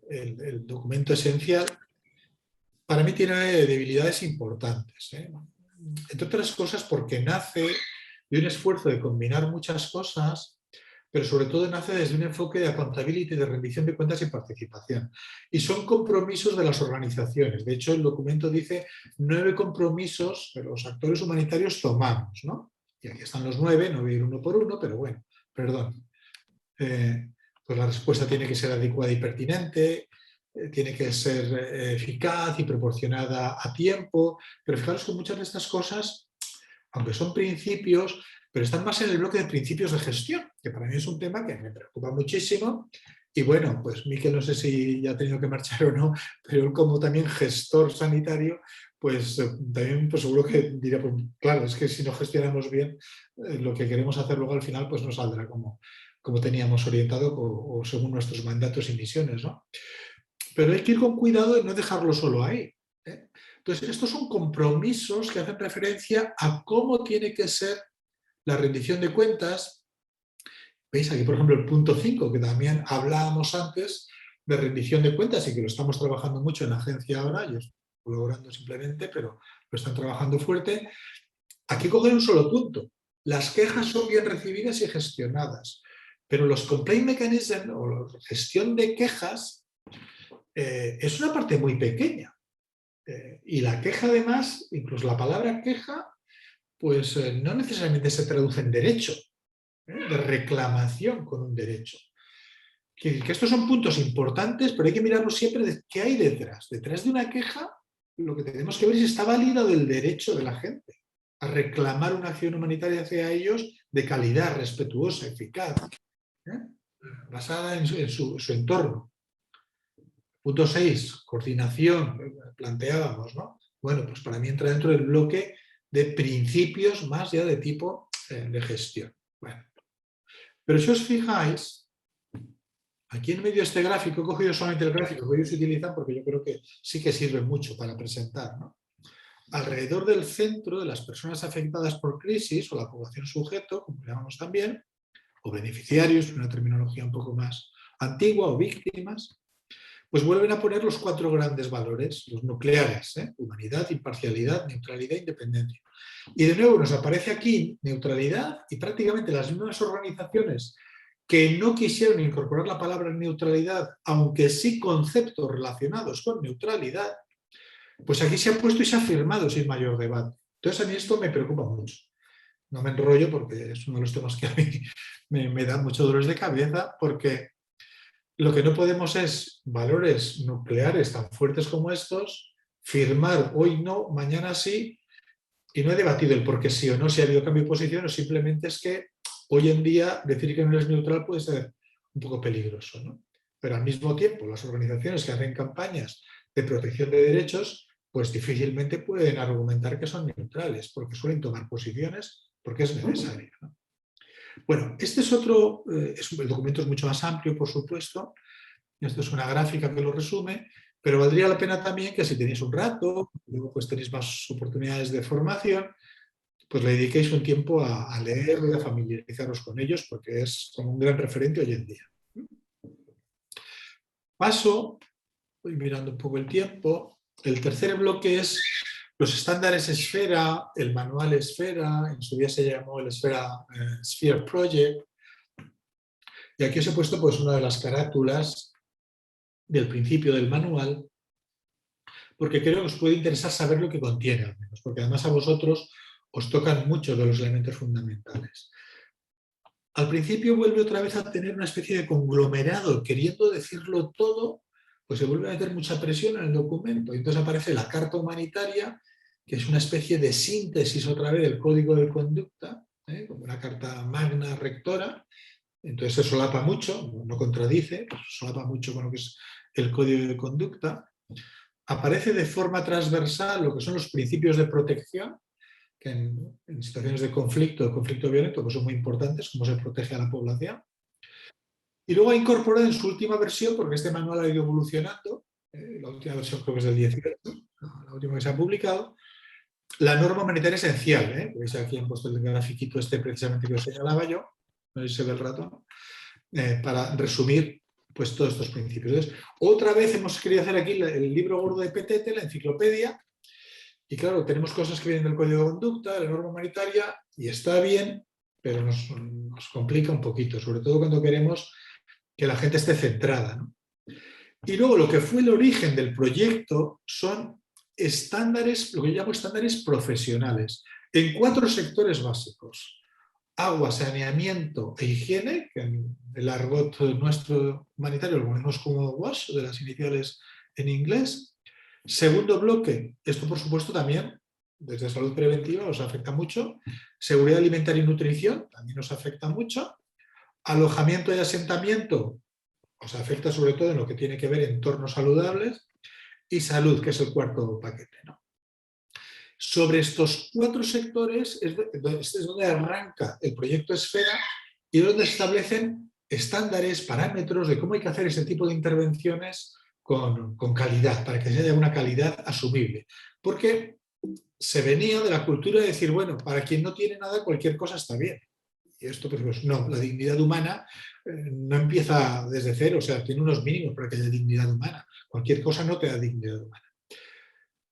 el documento esencial. Para mí tiene debilidades importantes, entre otras cosas porque nace de un esfuerzo de combinar muchas cosas, pero sobre todo nace desde un enfoque de accountability, de rendición de cuentas y participación. Y son compromisos de las organizaciones. De hecho, el documento dice 9 compromisos que los actores humanitarios tomamos, ¿no? Y aquí están los 9, no voy a ir uno por uno, pero bueno, perdón. Pues la respuesta tiene que ser adecuada y pertinente, tiene que ser eficaz y proporcionada a tiempo, pero fijaros que muchas de estas cosas, aunque son principios, pero están más en el bloque de principios de gestión, que para mí es un tema que me preocupa muchísimo. Y bueno, pues Miquel no sé si ya ha tenido que marchar o no, pero él como también gestor sanitario, pues también pues seguro que diría, pues claro, es que si no gestionamos bien, lo que queremos hacer luego al final pues no saldrá como teníamos orientado o según nuestros mandatos y misiones, ¿no? Pero hay que ir con cuidado de no dejarlo solo ahí. Entonces, estos son compromisos que hacen referencia a cómo tiene que ser la rendición de cuentas. Veis aquí, por ejemplo, el punto 5, que también hablábamos antes de rendición de cuentas y que lo estamos trabajando mucho en la agencia ahora, yo estoy colaborando simplemente, pero lo están trabajando fuerte. Aquí coger un solo punto. Las quejas son bien recibidas y gestionadas, pero los complaint mechanism o la gestión de quejas es una parte muy pequeña. Y la queja, además, incluso la palabra queja, pues no necesariamente se traduce en derecho, de reclamación con un derecho. Que estos son puntos importantes, pero hay que mirarlos siempre de qué hay detrás. Detrás de una queja, lo que tenemos que ver es si está válido del derecho de la gente a reclamar una acción humanitaria hacia ellos de calidad, respetuosa, eficaz, basada en su entorno. Punto 6, coordinación, planteábamos, ¿no? Bueno, pues para mí entra dentro del bloque de principios más ya de tipo de gestión. Bueno. Pero si os fijáis, aquí en medio de este gráfico, he cogido solamente el gráfico que ellos utilizan porque yo creo que sí que sirve mucho para presentar, ¿no? alrededor del centro de las personas afectadas por crisis o la población sujeto, como llamamos también, o beneficiarios, una terminología un poco más antigua, o víctimas, pues vuelven a poner los 4 grandes valores, los nucleares, humanidad, imparcialidad, neutralidad e independencia. Y de nuevo nos aparece aquí neutralidad y prácticamente las mismas organizaciones que no quisieron incorporar la palabra neutralidad, aunque sí conceptos relacionados con neutralidad, pues aquí se ha puesto y se ha firmado sin mayor debate. Entonces a mí esto me preocupa mucho. No me enrollo porque es uno de los temas que a mí me da mucho dolores de cabeza, porque lo que no podemos es valores nucleares tan fuertes como estos, firmar hoy no, mañana sí, y no he debatido el por qué sí o no, si ha habido cambio de posición, o simplemente es que hoy en día decir que no es neutral puede ser un poco peligroso, ¿no? Pero al mismo tiempo las organizaciones que hacen campañas de protección de derechos pues difícilmente pueden argumentar que son neutrales, porque suelen tomar posiciones porque es necesario, ¿no? Bueno, este es otro, el documento es mucho más amplio, por supuesto. Esto es una gráfica que lo resume, pero valdría la pena también que si tenéis un rato, luego pues tenéis más oportunidades de formación, pues le dediquéis un tiempo a leerlo y a familiarizaros con ellos, porque es como un gran referente hoy en día. Paso, voy mirando un poco el tiempo. El tercer bloque es los estándares Esfera, el manual Esfera, en su día se llamó el Sphere Project. Y aquí os he puesto pues una de las carátulas del principio del manual, porque creo que os puede interesar saber lo que contiene, al menos, porque además a vosotros os tocan muchos de los elementos fundamentales. Al principio vuelve otra vez a tener una especie de conglomerado, queriendo decirlo todo, pues se vuelve a meter mucha presión en el documento. Y entonces aparece la Carta Humanitaria, que es una especie de síntesis otra vez del Código de Conducta, como una carta magna rectora. Entonces se solapa mucho, no contradice, solapa mucho con lo que es el Código de Conducta. Aparece de forma transversal lo que son los principios de protección, que en situaciones de conflicto violento, pues son muy importantes, cómo se protege a la población. Y luego ha incorporado en su última versión, porque este manual ha ido evolucionando, la última versión creo que es del 18, la última que se ha publicado, la norma humanitaria esencial. Veis aquí han puesto el grafiquito este precisamente que os señalaba yo, no sé si se ve el ratón, para resumir pues todos estos principios. Entonces, otra vez hemos querido hacer aquí el libro gordo de Petete, la enciclopedia, y claro, tenemos cosas que vienen del Código de Conducta, de la norma humanitaria, y está bien, pero nos complica un poquito, sobre todo cuando queremos que la gente esté centrada, ¿no? Y luego lo que fue el origen del proyecto son estándares, lo que yo llamo estándares profesionales, en 4 sectores básicos: agua, saneamiento e higiene, que en el argot nuestro humanitario lo ponemos como WASH, de las iniciales en inglés. Segundo bloque, esto por supuesto también, desde salud preventiva, os afecta mucho. Seguridad alimentaria y nutrición, también nos afecta mucho. Alojamiento y asentamiento, os afecta sobre todo en lo que tiene que ver entornos saludables. Y salud, que es el cuarto paquete, ¿no? Sobre estos 4 sectores es donde arranca el proyecto Esfera y donde se establecen estándares, parámetros de cómo hay que hacer ese tipo de intervenciones con calidad, para que haya una calidad asumible. Porque se venía de la cultura de decir, bueno, para quien no tiene nada, cualquier cosa está bien. Y esto, pues no, la dignidad humana no empieza desde cero, o sea, tiene unos mínimos para que haya dignidad humana. Cualquier cosa no te da dignidad humana.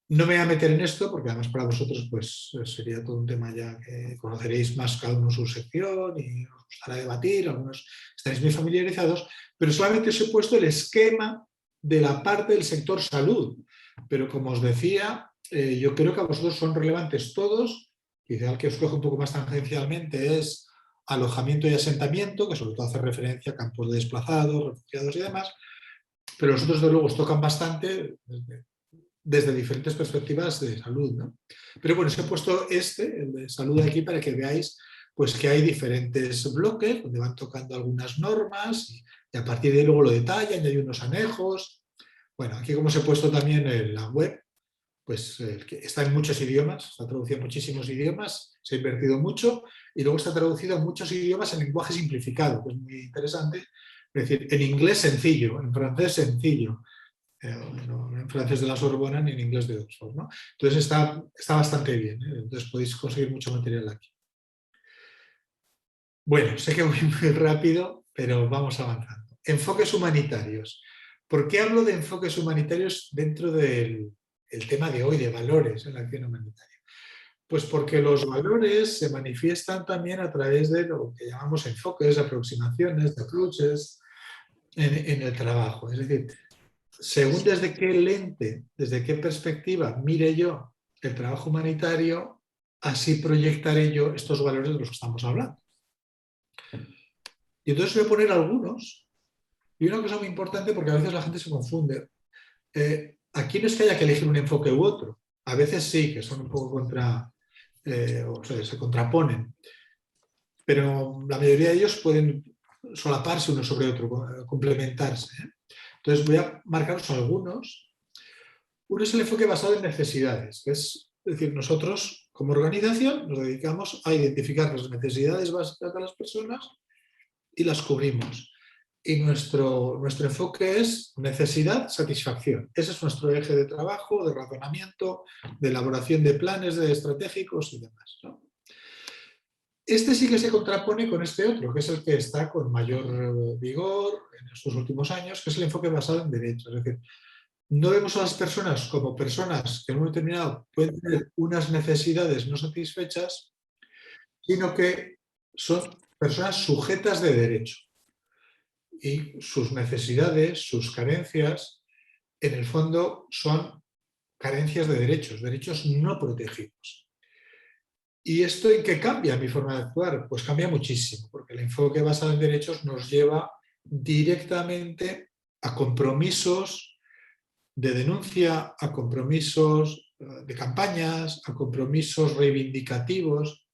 No me voy a meter en esto, porque además para vosotros pues, sería todo un tema ya que conoceréis más cada uno su sección y os gustará debatir, algunos estaréis muy familiarizados, pero solamente os he puesto el esquema de la parte del sector salud. Pero como os decía, yo creo que a vosotros son relevantes todos, quizá el que os coge un poco más tangencialmente es alojamiento y asentamiento, que sobre todo hace referencia a campos de desplazados, refugiados y demás, pero los otros de luego os tocan bastante desde diferentes perspectivas de salud, ¿no? Pero bueno, os he puesto el de salud aquí para que veáis pues, que hay diferentes bloques donde van tocando algunas normas y a partir de ahí luego lo detallan y hay unos anejos. Bueno, aquí como os he puesto también en la web, pues está en muchos idiomas, está traducido en muchísimos idiomas, se ha invertido mucho y luego está traducido en muchos idiomas en lenguaje simplificado, que es muy interesante. Es decir, en inglés sencillo, en francés sencillo, no en francés de la Sorbona ni en inglés de Oxford, ¿no? Entonces está bastante bien, ¿eh? Entonces podéis conseguir mucho material aquí. Bueno, sé que voy muy rápido, pero vamos avanzando. Enfoques humanitarios. ¿Por qué hablo de enfoques humanitarios dentro del tema de hoy, de valores en la acción humanitaria? Pues porque los valores se manifiestan también a través de lo que llamamos enfoques, aproximaciones, approaches en el trabajo. Es decir, según desde qué lente, desde qué perspectiva mire yo el trabajo humanitario, así proyectaré yo estos valores de los que estamos hablando. Y entonces voy a poner algunos. Y una cosa muy importante, porque a veces la gente se confunde. Aquí no es que haya que elegir un enfoque u otro. A veces sí, que son un poco o sea, se contraponen. Pero la mayoría de ellos pueden solaparse uno sobre otro, complementarse, ¿eh? Entonces voy a marcaros algunos. Uno es el enfoque basado en necesidades, que es decir, nosotros como organización nos dedicamos a identificar las necesidades básicas de las personas y las cubrimos. Y nuestro enfoque es necesidad, satisfacción. Ese es nuestro eje de trabajo, de razonamiento, de elaboración de planes de estratégicos y demás, ¿no? Este sí que se contrapone con este otro, que es el que está con mayor vigor en estos últimos años, que es el enfoque basado en derechos. Es decir, no vemos a las personas como personas que en un momento determinado pueden tener unas necesidades no satisfechas, sino que son personas sujetas de derecho. Y sus necesidades, sus carencias, en el fondo son carencias de derechos no protegidos. ¿Y esto en qué cambia mi forma de actuar? Pues cambia muchísimo, porque el enfoque basado en derechos nos lleva directamente a compromisos de denuncia, a compromisos de campañas, a compromisos reivindicativos,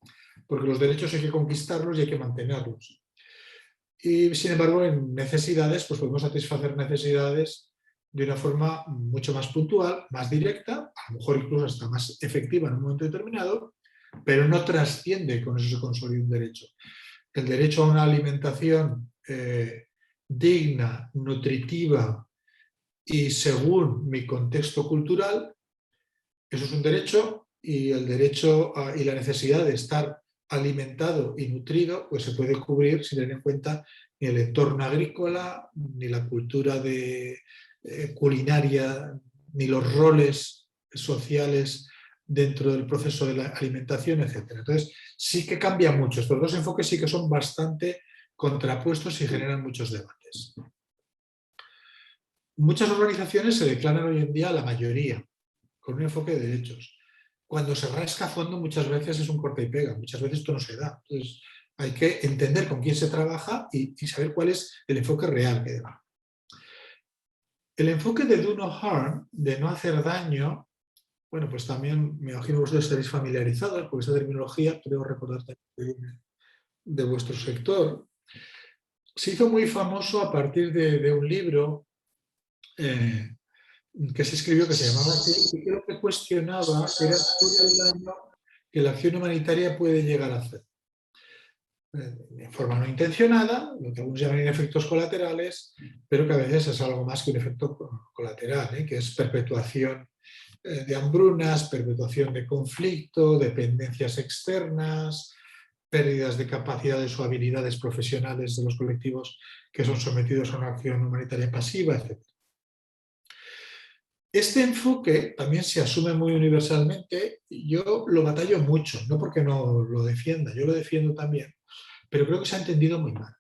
porque los derechos hay que conquistarlos y hay que mantenerlos. Y sin embargo, en necesidades, pues podemos satisfacer necesidades de una forma mucho más puntual, más directa, a lo mejor incluso hasta más efectiva en un momento determinado, pero no trasciende, con eso se consolida un derecho. El derecho a una alimentación digna, nutritiva y según mi contexto cultural, eso es un derecho, y el derecho y la necesidad de estar alimentado y nutrido pues se puede cubrir sin tener en cuenta ni el entorno agrícola, ni la cultura culinaria, ni los roles sociales dentro del proceso de la alimentación, etc. Entonces, sí que cambia mucho. Estos dos enfoques sí que son bastante contrapuestos y generan muchos debates. Muchas organizaciones se declaran hoy en día la mayoría, con un enfoque de derechos. Cuando se rasca a fondo muchas veces es un corta y pega, muchas veces esto no se da. Entonces, hay que entender con quién se trabaja y saber cuál es el enfoque real que da. El enfoque de do no harm, de no hacer daño, bueno, pues también me imagino que ustedes estaréis familiarizados, porque esta terminología, creo recordar también de vuestro sector, se hizo muy famoso a partir de un libro que se escribió, que se llamaba así, y creo que cuestionaba era todo el daño que la acción humanitaria puede llegar a hacer. De forma no intencionada, lo que algunos llaman efectos colaterales, pero que a veces es algo más que un efecto colateral, que es perpetuación de hambrunas, perpetuación de conflicto, dependencias externas, pérdidas de capacidades o habilidades profesionales de los colectivos que son sometidos a una acción humanitaria pasiva, etc. Este enfoque también se asume muy universalmente. Yo lo batallo mucho, no porque no lo defienda, yo lo defiendo también, pero creo que se ha entendido muy mal.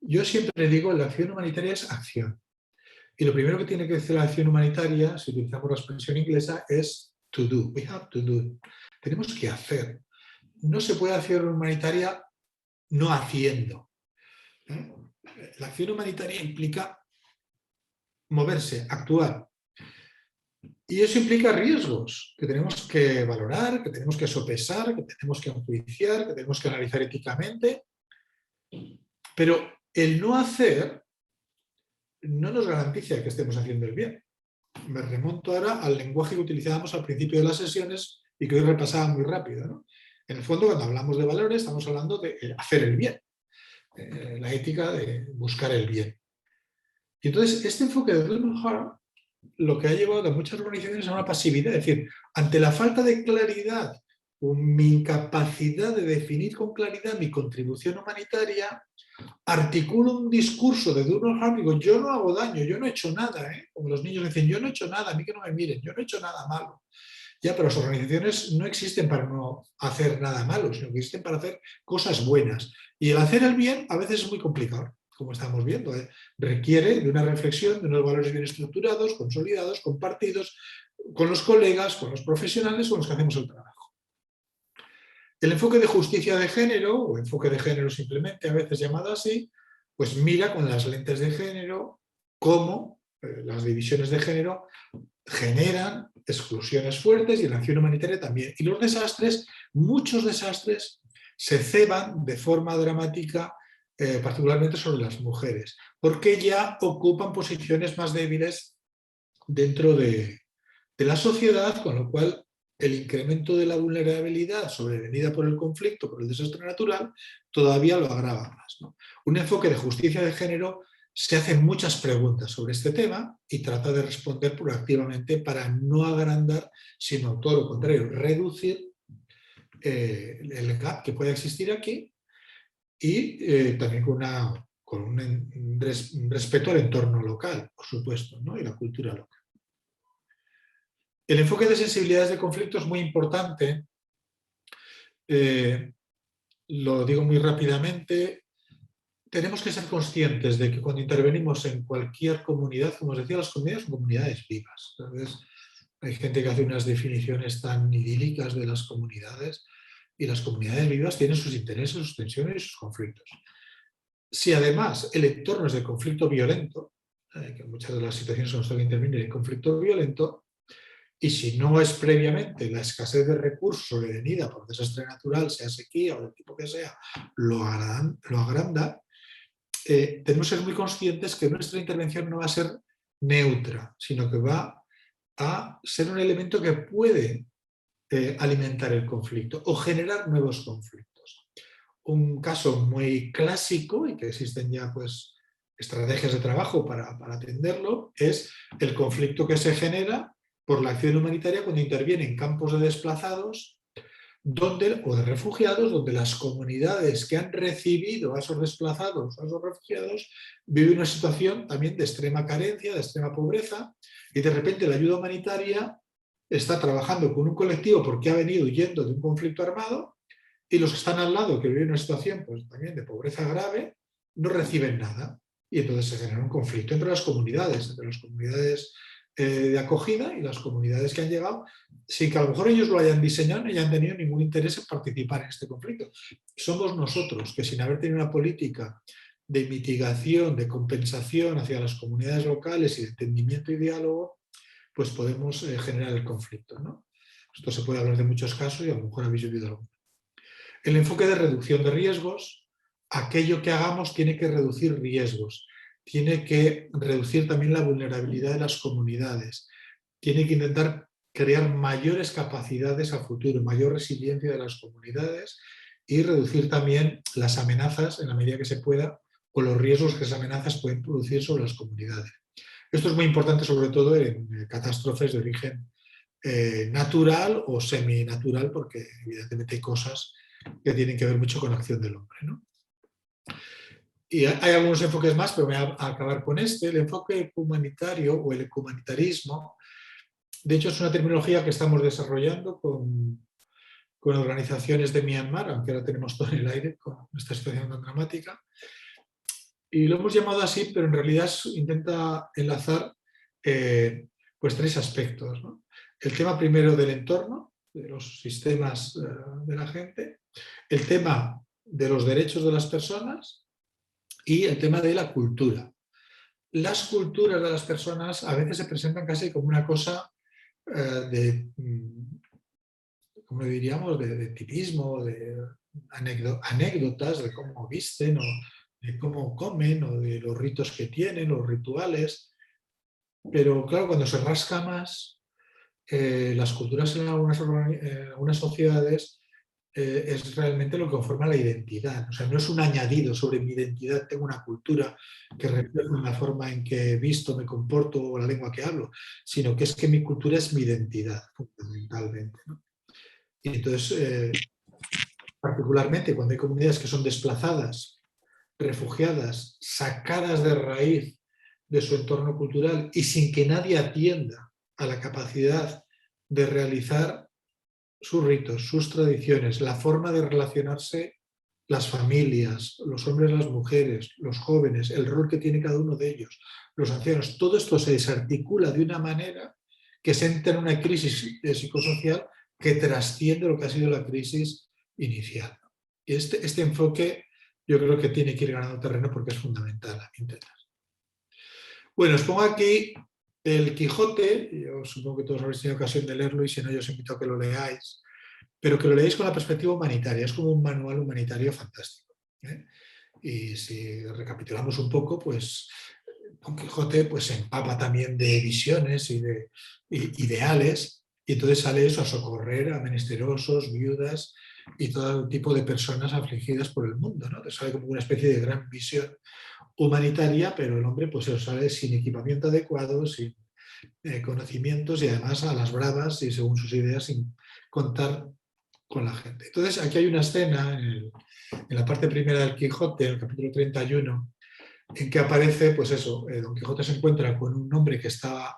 Yo siempre digo, la acción humanitaria es acción. Y lo primero que tiene que hacer la acción humanitaria, si utilizamos la expresión inglesa, es to do. We have to do. Tenemos que hacer. No se puede hacer humanitaria no haciendo. La acción humanitaria implica moverse, actuar. Y eso implica riesgos que tenemos que valorar, que tenemos que sopesar, que tenemos que enjuiciar, que tenemos que analizar éticamente. Pero el no hacer no nos garantiza que estemos haciendo el bien. Me remonto ahora al lenguaje que utilizábamos al principio de las sesiones y que hoy repasaba muy rápido, ¿no? En el fondo, cuando hablamos de valores, estamos hablando de hacer el bien, la ética de buscar el bien. Y entonces, este enfoque de do no harm lo que ha llevado a muchas organizaciones a una pasividad. Es decir, ante la falta de claridad o mi incapacidad de definir con claridad mi contribución humanitaria, articulo un discurso de duro harm, digo, yo no hago daño, yo no he hecho nada, ¿eh? Como los niños dicen, yo no he hecho nada, a mí que no me miren, yo no he hecho nada malo. Ya, pero las organizaciones no existen para no hacer nada malo, sino que existen para hacer cosas buenas. Y el hacer el bien a veces es muy complicado, como estamos viendo, ¿eh? Requiere de una reflexión, de unos valores bien estructurados, consolidados, compartidos, con los colegas, con los profesionales con los que hacemos el trabajo. El enfoque de justicia de género, o enfoque de género simplemente, a veces llamado así, pues mira con las lentes de género cómo las divisiones de género generan exclusiones fuertes y en la acción humanitaria también. Y los desastres, muchos desastres, se ceban de forma dramática, particularmente sobre las mujeres, porque ya ocupan posiciones más débiles dentro de la sociedad, con lo cual el incremento de la vulnerabilidad sobrevenida por el conflicto, por el desastre natural, todavía lo agrava más, ¿no? Un enfoque de justicia de género se hacen muchas preguntas sobre este tema y trata de responder proactivamente para no agrandar, sino todo lo contrario, reducir el gap que pueda existir aquí y también con un respeto al entorno local, por supuesto, ¿no? Y la cultura local. El enfoque de sensibilidades de conflicto es muy importante. Lo digo muy rápidamente. Tenemos que ser conscientes de que cuando intervenimos en cualquier comunidad, como os decía, las comunidades son comunidades vivas. ¿Sabes? Hay gente que hace unas definiciones tan idílicas de las comunidades y las comunidades vivas tienen sus intereses, sus tensiones y sus conflictos. Si además el entorno es de conflicto violento, que en muchas de las situaciones en las que interviene el conflicto violento, y si no es previamente la escasez de recursos sobrevenida por desastre natural, sea sequía o del tipo que sea, lo agranda, tenemos que ser muy conscientes que nuestra intervención no va a ser neutra, sino que va a ser un elemento que puede alimentar el conflicto o generar nuevos conflictos. Un caso muy clásico y que existen ya pues, estrategias de trabajo para atenderlo es el conflicto que se genera por la acción humanitaria cuando intervienen campos de desplazados o de refugiados, donde las comunidades que han recibido a esos desplazados, a esos refugiados, viven una situación también de extrema carencia, de extrema pobreza, y de repente la ayuda humanitaria está trabajando con un colectivo porque ha venido huyendo de un conflicto armado y los que están al lado, que viven una situación pues, también de pobreza grave, no reciben nada. Y entonces se genera un conflicto entre las comunidades de acogida y las comunidades que han llegado, sin que a lo mejor ellos lo hayan diseñado ni hayan tenido ningún interés en participar en este conflicto. Somos nosotros que sin haber tenido una política de mitigación, de compensación hacia las comunidades locales y de entendimiento y diálogo, pues podemos generar el conflicto, ¿no? Esto se puede hablar de muchos casos y a lo mejor habéis oído alguno. El enfoque de reducción de riesgos, aquello que hagamos tiene que reducir riesgos. Tiene que reducir también la vulnerabilidad de las comunidades, tiene que intentar crear mayores capacidades a futuro, mayor resiliencia de las comunidades y reducir también las amenazas en la medida que se pueda o los riesgos que esas amenazas pueden producir sobre las comunidades. Esto es muy importante sobre todo en catástrofes de origen natural o seminatural porque evidentemente hay cosas que tienen que ver mucho con la acción del hombre, ¿no? Y hay algunos enfoques más, pero voy a acabar con este. El enfoque humanitario o el ecumanitarismo, de hecho, es una terminología que estamos desarrollando con organizaciones de Myanmar, aunque ahora tenemos todo en el aire con esta situación tan dramática. Y lo hemos llamado así, pero en realidad intenta enlazar pues tres aspectos, ¿no? El tema primero del entorno, de los sistemas de la gente, el tema de los derechos de las personas, y el tema de la cultura. Las culturas de las personas a veces se presentan casi como una cosa como diríamos, de tipismo, de anécdotas de cómo visten o de cómo comen o de los ritos que tienen, los rituales. Pero claro, cuando se rasca más, las culturas en algunas sociedades es realmente lo que conforma la identidad. O sea, no es un añadido sobre mi identidad, tengo una cultura que refleja la forma en que he visto, me comporto o la lengua que hablo, sino que es que mi cultura es mi identidad, fundamentalmente, ¿no? Y entonces, particularmente cuando hay comunidades que son desplazadas, refugiadas, sacadas de raíz de su entorno cultural y sin que nadie atienda a la capacidad de realizar sus ritos, sus tradiciones, la forma de relacionarse las familias, los hombres, las mujeres, los jóvenes, el rol que tiene cada uno de ellos, los ancianos, todo esto se desarticula de una manera que se entra en una crisis psicosocial que trasciende lo que ha sido la crisis inicial. Y este enfoque yo creo que tiene que ir ganando terreno porque es fundamental a mi entender. Bueno, os pongo aquí el Quijote, yo supongo que todos habéis tenido ocasión de leerlo y si no, yo os invito a que lo leáis, pero que lo leáis con la perspectiva humanitaria, es como un manual humanitario fantástico, ¿eh? Y si recapitulamos un poco, pues Don Quijote pues, se empapa también de visiones y de ideales, y entonces sale eso a socorrer a menesterosos, viudas y todo tipo de personas afligidas por el mundo, ¿no? Entonces sale como una especie de gran visión humanitaria, pero el hombre pues sale sin equipamiento adecuado, sin conocimientos y además a las bravas y según sus ideas sin contar con la gente. Entonces aquí hay una escena en la parte primera del Quijote, en el capítulo 31, en que aparece, pues eso, Don Quijote se encuentra con un hombre que estaba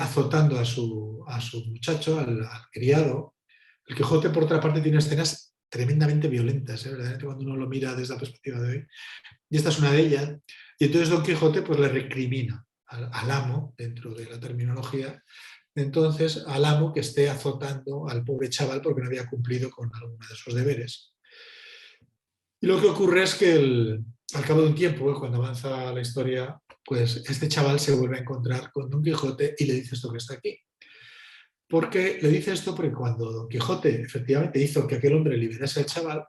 azotando a su muchacho, al criado. El Quijote, por otra parte, tiene escenas tremendamente violentas, verdaderamente cuando uno lo mira desde la perspectiva de hoy. Y esta es una de ellas. Y entonces Don Quijote pues, le recrimina al amo, dentro de la terminología, entonces al amo que esté azotando al pobre chaval porque no había cumplido con alguno de sus deberes. Y lo que ocurre es que al cabo de un tiempo, cuando avanza la historia, pues este chaval se vuelve a encontrar con Don Quijote y le dice esto que está aquí. Porque le dice esto porque cuando Don Quijote efectivamente hizo que aquel hombre liberase al chaval,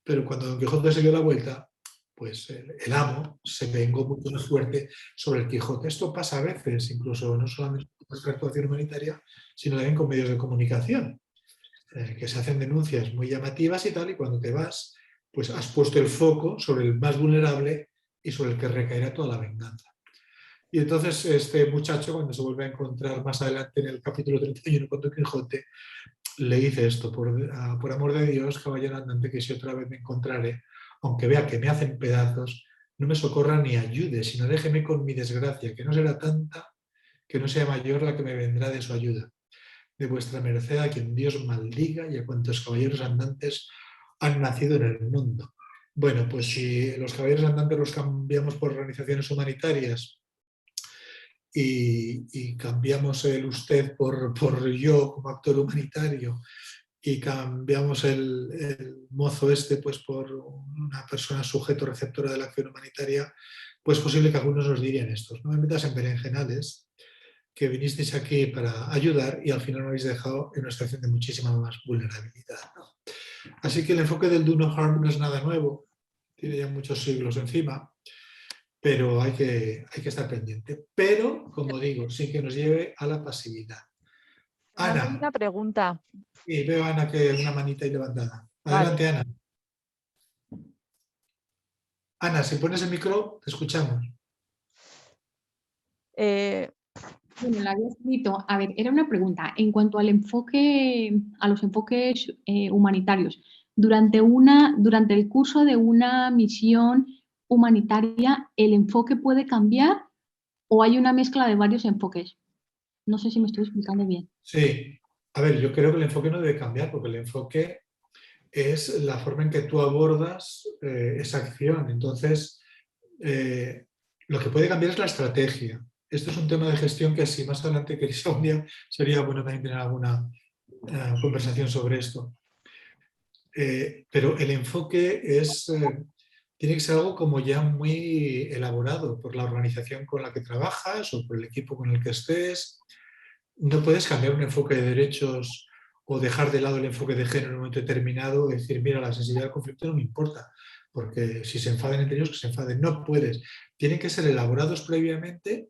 pero cuando Don Quijote se dio la vuelta, pues el amo se vengó mucho más fuerte sobre el Quijote. Esto pasa a veces, incluso no solamente con nuestra actuación humanitaria, sino también con medios de comunicación, que se hacen denuncias muy llamativas y tal, y cuando te vas, pues has puesto el foco sobre el más vulnerable y sobre el que recaerá toda la venganza. Y entonces este muchacho, cuando se vuelve a encontrar más adelante en el capítulo 31 con Don Quijote, le dice esto: por amor de Dios, caballero andante, que si otra vez me encontrare, aunque vea que me hacen pedazos, no me socorra ni ayude, sino déjeme con mi desgracia, que no será tanta, que no sea mayor la que me vendrá de su ayuda. De vuestra merced a quien Dios maldiga y a cuantos caballeros andantes han nacido en el mundo. Bueno, pues si los caballeros andantes los cambiamos por organizaciones humanitarias y cambiamos el usted por yo como actor humanitario y cambiamos el mozo este pues por una persona sujeto receptora de la acción humanitaria, pues es posible que algunos nos dirían estos: no me metas en berenjenales, que vinisteis aquí para ayudar y al final me habéis dejado en una situación de muchísima más vulnerabilidad, ¿no? Así que el enfoque del do no harm no es nada nuevo, tiene ya muchos siglos encima, pero hay que estar pendiente. Pero, como digo, sin que nos lleve a la pasividad. Hay Ana. una pregunta. Sí, veo a Ana que una manita ahí levantada. Adelante, Vale. Ana. Ana, si pones el micro, te escuchamos. Bueno, la había escrito. A ver, era una pregunta. En cuanto al enfoque, a los enfoques humanitarios, durante el curso de una misión humanitaria, ¿el enfoque puede cambiar o hay una mezcla de varios enfoques? No sé si me estoy explicando bien. Sí. A ver, yo creo que el enfoque no debe cambiar, porque el enfoque es la forma en que tú abordas esa acción. Entonces, lo que puede cambiar es la estrategia. Esto es un tema de gestión que si más adelante queréis algún día, sería bueno también tener alguna conversación sobre esto. Pero el enfoque tiene que ser algo como ya muy elaborado por la organización con la que trabajas o por el equipo con el que estés. No puedes cambiar un enfoque de derechos o dejar de lado el enfoque de género en un momento determinado y decir, mira, la sensibilidad del conflicto no me importa, porque si se enfaden entre ellos, que se enfaden. No puedes. Tienen que ser elaborados previamente,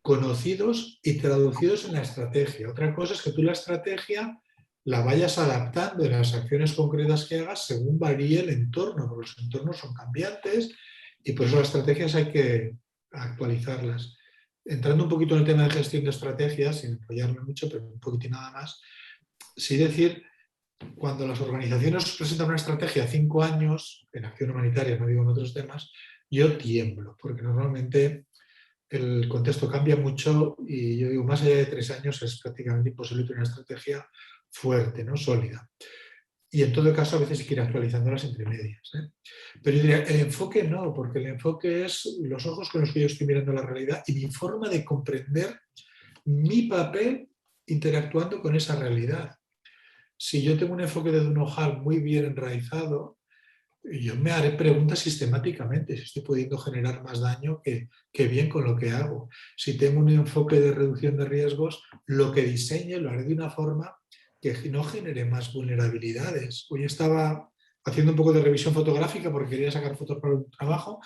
conocidos y traducidos en la estrategia. Otra cosa es que tú la estrategia la vayas adaptando en las acciones concretas que hagas según varíe el entorno, porque los entornos son cambiantes y por eso las estrategias hay que actualizarlas. Entrando un poquito en el tema de gestión de estrategias, sin enrollarme mucho, pero un poquitín nada más, sí decir, cuando las organizaciones presentan una estrategia a 5 años, en acción humanitaria, no digo en otros temas, yo tiemblo, porque normalmente el contexto cambia mucho y yo digo, más allá de 3 años es prácticamente imposible tener una estrategia fuerte, ¿no? Sólida. Y en todo caso a veces hay que ir actualizándolas entre medias, ¿eh? Pero yo diría, el enfoque no, porque el enfoque es los ojos con los que yo estoy mirando la realidad y mi forma de comprender mi papel interactuando con esa realidad. Si yo tengo un enfoque de Dunojal muy bien enraizado, yo me haré preguntas sistemáticamente si estoy pudiendo generar más daño que bien con lo que hago. Si tengo un enfoque de reducción de riesgos, lo que diseñe lo haré de una forma que no genere más vulnerabilidades. Hoy estaba haciendo un poco de revisión fotográfica porque quería sacar fotos para un trabajo,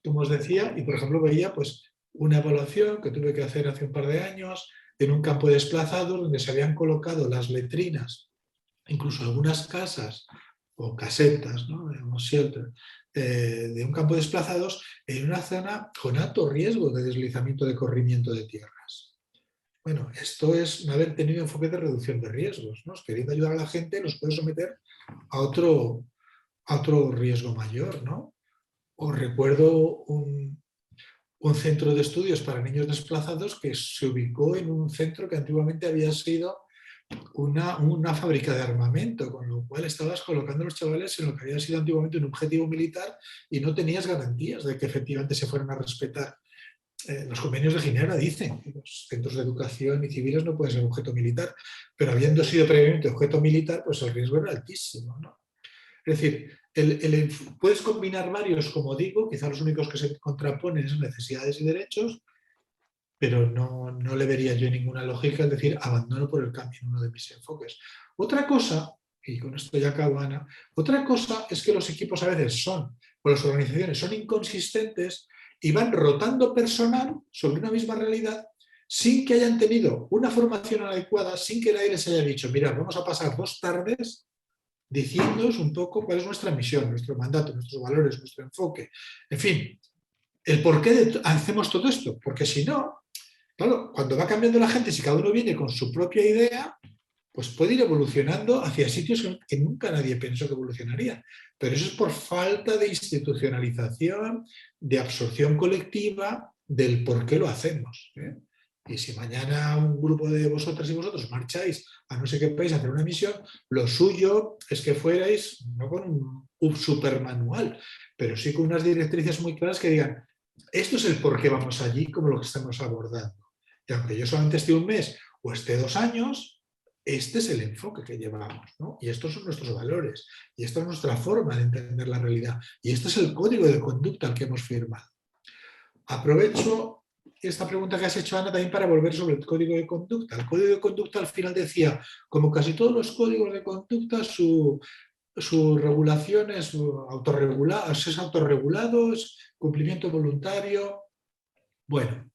como os decía, y por ejemplo veía pues, una evaluación que tuve que hacer hace un par de años en un campo de desplazados donde se habían colocado las letrinas, incluso algunas casas o casetas, ¿no? Shelter, de un campo de desplazados en una zona con alto riesgo de deslizamiento, de corrimiento de tierras. Bueno, esto es no haber tenido enfoque de reducción de riesgos, ¿no? Queriendo ayudar a la gente los puede someter a otro riesgo mayor, ¿no? Os recuerdo un centro de estudios para niños desplazados que se ubicó en un centro que antiguamente había sido una fábrica de armamento, con lo cual estabas colocando a los chavales en lo que había sido antiguamente un objetivo militar y no tenías garantías de que efectivamente se fueran a respetar. Los convenios de Ginebra dicen que los centros de educación y civiles no pueden ser objeto militar, pero habiendo sido previamente objeto militar, pues el riesgo era altísimo, ¿no? Es decir, puedes combinar varios, como digo, quizá los únicos que se contraponen son necesidades y derechos, pero no le vería yo ninguna lógica, es decir, abandono por el cambio en uno de mis enfoques. Otra cosa, y con esto ya acabo, Ana, otra cosa es que los equipos a veces o las organizaciones son inconsistentes y van rotando personal sobre una misma realidad sin que hayan tenido una formación adecuada, sin que nadie les haya dicho, mira, vamos a pasar 2 tardes diciéndoos un poco cuál es nuestra misión, nuestro mandato, nuestros valores, nuestro enfoque, en fin, el por qué hacemos todo esto, porque si no, claro, cuando va cambiando la gente, si cada uno viene con su propia idea, pues puede ir evolucionando hacia sitios que nunca nadie pensó que evolucionarían. Pero eso es por falta de institucionalización, de absorción colectiva, del por qué lo hacemos, ¿eh? Y si mañana un grupo de vosotras y vosotros marcháis a no sé qué país a hacer una misión, lo suyo es que fuerais, no con un supermanual, pero sí con unas directrices muy claras que digan, esto es el por qué vamos allí, como lo que estamos abordando. Y aunque yo solamente esté 1 mes o esté 2 años, este es el enfoque que llevamos, ¿no? Y estos son nuestros valores, y esta es nuestra forma de entender la realidad, y este es el código de conducta al que hemos firmado. Aprovecho esta pregunta que has hecho, Ana, también para volver sobre el código de conducta. El código de conducta al final decía, como casi todos los códigos de conducta, su regulación es autorregulado, es cumplimiento voluntario. Bueno,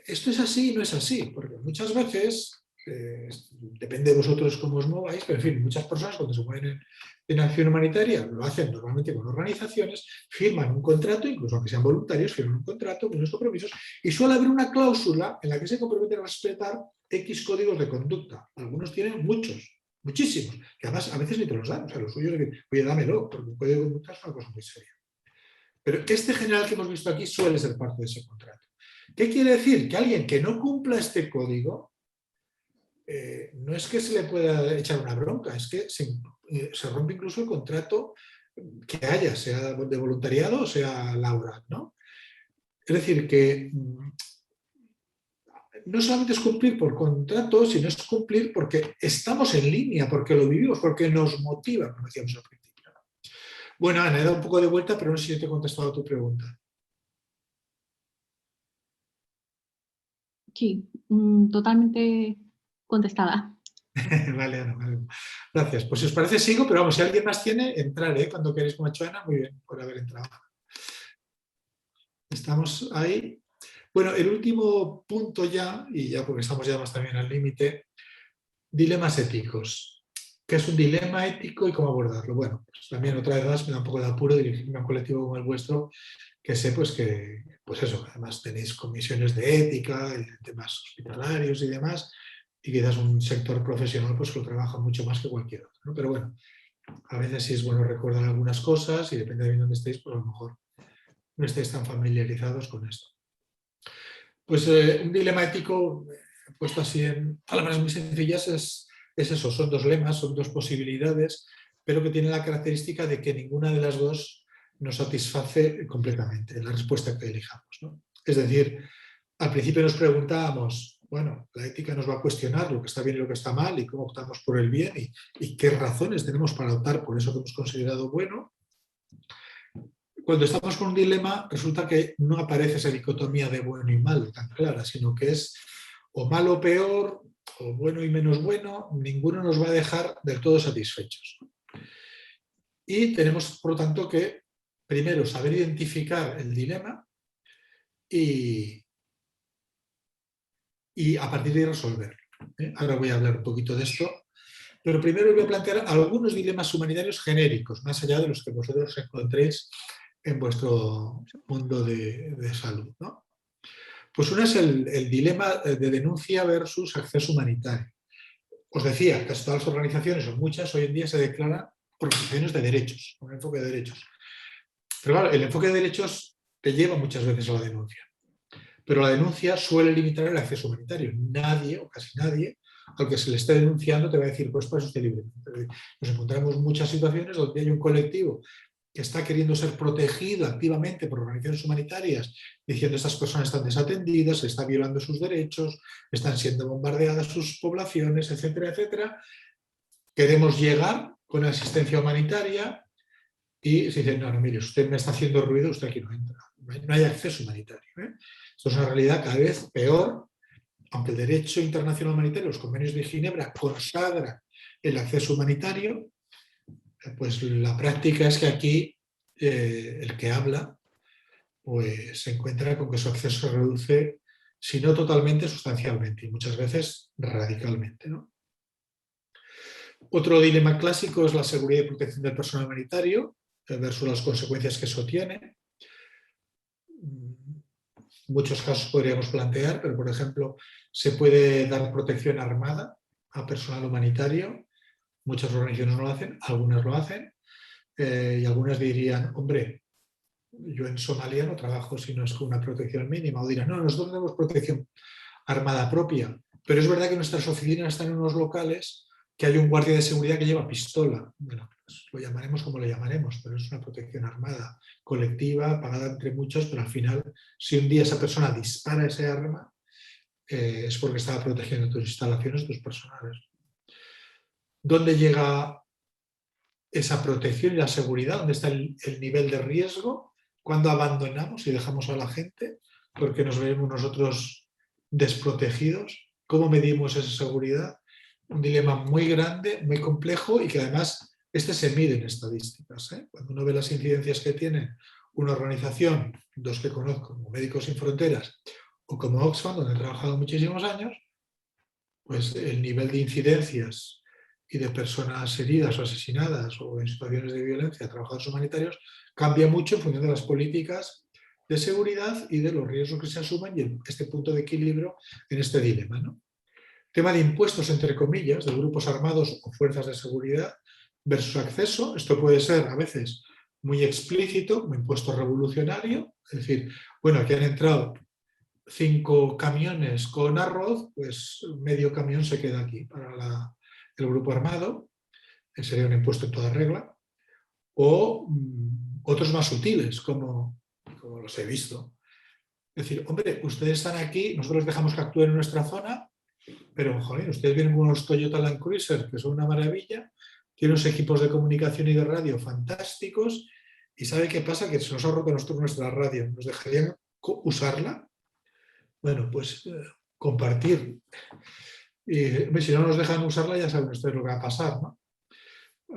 esto es así y no es así, porque muchas veces, depende de vosotros cómo os mováis, pero en fin, muchas personas cuando se mueven en acción humanitaria lo hacen normalmente con organizaciones, firman un contrato, incluso aunque sean voluntarios, firman un contrato con unos compromisos y suele haber una cláusula en la que se comprometen a respetar X códigos de conducta. Algunos tienen muchos, muchísimos, que además a veces ni te los dan, o sea, lo suyo es decir, oye, dámelo, porque un código de conducta es una cosa muy seria. Pero este general que hemos visto aquí suele ser parte de ese contrato. ¿Qué quiere decir? Que alguien que no cumpla este código, no es que se le pueda echar una bronca, es que se rompe incluso el contrato que haya, sea de voluntariado o sea laboral, ¿no? Es decir, que no solamente es cumplir por contrato, sino es cumplir porque estamos en línea, porque lo vivimos, porque nos motiva, como decíamos al principio. Bueno, Ana, he dado un poco de vuelta, pero no sé si te he contestado a tu pregunta. Sí, totalmente contestada. Vale, Ana, vale. Gracias. Pues si os parece sigo, pero vamos, si alguien más tiene, entrar, cuando queréis, como ha hecho Ana, muy bien por haber entrado. Estamos ahí. Bueno, el último punto ya, y ya porque estamos ya más también al límite, dilemas éticos. ¿Qué es un dilema ético y cómo abordarlo? Bueno, pues también otra vez más me da un poco de apuro dirigirme a un colectivo como el vuestro, que sé pues que, pues eso, además tenéis comisiones de ética, de temas hospitalarios y demás, y quizás un sector profesional pues que lo trabaja mucho más que cualquier otro, ¿no? Pero bueno, a veces sí es bueno recordar algunas cosas y depende de dónde estéis, pues a lo mejor no estáis tan familiarizados con esto. Pues un dilema ético, puesto así en palabras muy sencillas, es eso, son dos lemas, son dos posibilidades, pero que tienen la característica de que ninguna de las dos nos satisface completamente en la respuesta que elijamos, ¿no? Es decir, al principio nos preguntábamos, bueno, la ética nos va a cuestionar lo que está bien y lo que está mal y cómo optamos por el bien y qué razones tenemos para optar por eso que hemos considerado bueno. Cuando estamos con un dilema, resulta que no aparece esa dicotomía de bueno y malo tan clara, sino que es o malo o peor, o bueno y menos bueno, ninguno nos va a dejar del todo satisfechos. Y tenemos, por lo tanto, que primero saber identificar el dilema y a partir de ahí resolverlo. Ahora voy a hablar un poquito de esto, pero primero voy a plantear algunos dilemas humanitarios genéricos, más allá de los que vosotros encontréis en vuestro mundo de salud, ¿no? Pues uno es el dilema de denuncia versus acceso humanitario. Os decía, casi todas las organizaciones, o muchas, hoy en día se declaran organizaciones de derechos, un enfoque de derechos. Pero claro, el enfoque de derechos te lleva muchas veces a la denuncia. Pero la denuncia suele limitar el acceso humanitario. Nadie, o casi nadie, al que se le esté denunciando te va a decir, pues para usted libre. Nos encontramos muchas situaciones donde hay un colectivo que está queriendo ser protegido activamente por organizaciones humanitarias, diciendo que estas personas están desatendidas, se están violando sus derechos, están siendo bombardeadas sus poblaciones, etcétera, etcétera. Queremos llegar con asistencia humanitaria y se dice, no, mire, usted me está haciendo ruido, usted aquí no entra. No hay acceso humanitario. Esto es una realidad cada vez peor, aunque el derecho internacional humanitario, los convenios de Ginebra consagran el acceso humanitario, pues la práctica es que aquí el que habla pues se encuentra con que su acceso se reduce, si no totalmente, sustancialmente, y muchas veces radicalmente, ¿no? Otro dilema clásico es la seguridad y protección del personal humanitario versus las consecuencias que eso tiene. Muchos casos podríamos plantear, pero por ejemplo, se puede dar protección armada a personal humanitario. Muchas organizaciones no lo hacen, algunas lo hacen, y algunas dirían, hombre, yo en Somalia no trabajo si no es con una protección mínima, o dirán, no, nosotros tenemos protección armada propia, pero es verdad que nuestras oficinas están en unos locales que hay un guardia de seguridad que lleva pistola. Bueno, pues lo llamaremos como lo llamaremos, pero es una protección armada colectiva, pagada entre muchos, pero al final, si un día esa persona dispara ese arma, es porque estaba protegiendo tus instalaciones, tus personales. ¿Dónde llega esa protección y la seguridad? ¿Dónde está el nivel de riesgo? ¿Cuándo abandonamos y dejamos a la gente porque nos vemos nosotros desprotegidos? ¿Cómo medimos esa seguridad? Un dilema muy grande, muy complejo y que además se mide en estadísticas. Cuando uno ve las incidencias que tiene una organización, dos que conozco, como Médicos Sin Fronteras o como Oxfam, donde he trabajado muchísimos años, pues el nivel de incidencias y de personas heridas o asesinadas o en situaciones de violencia, trabajadores humanitarios, cambia mucho en función de las políticas de seguridad y de los riesgos que se asumen y este punto de equilibrio en este dilema, ¿no? Tema de impuestos, entre comillas, de grupos armados o fuerzas de seguridad versus acceso. Esto puede ser a veces muy explícito, como impuesto revolucionario, es decir, bueno, aquí han entrado 5 camiones con arroz, pues medio camión se queda aquí para el grupo armado, que sería un impuesto en toda regla, o otros más sutiles, como los he visto. Es decir, hombre, ustedes están aquí, nosotros dejamos que actúen en nuestra zona, pero, joder, ustedes vienen con unos Toyota Land Cruiser, que son una maravilla, tienen unos equipos de comunicación y de radio fantásticos, y ¿sabe qué pasa? Que se nos ha roto a nosotros nuestra radio. ¿Nos dejarían usarla? Bueno, pues compartir. Y si no nos dejan usarla, ya saben ustedes lo que va a pasar, ¿no?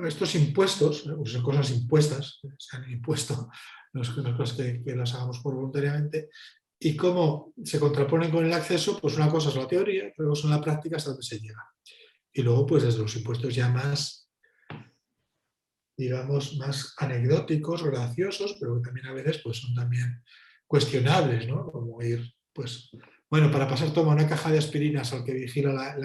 Estos impuestos, son cosas impuestas, se han impuesto, no es cosas que las hagamos por voluntariamente, y cómo se contraponen con el acceso, pues una cosa es la teoría, otra cosa es la práctica hasta donde se llega. Y luego, pues desde los impuestos ya más, digamos, más anecdóticos, graciosos, pero que también a veces pues, son también cuestionables, ¿no? Como ir, pues, bueno, para pasar toma una caja de aspirinas al que vigila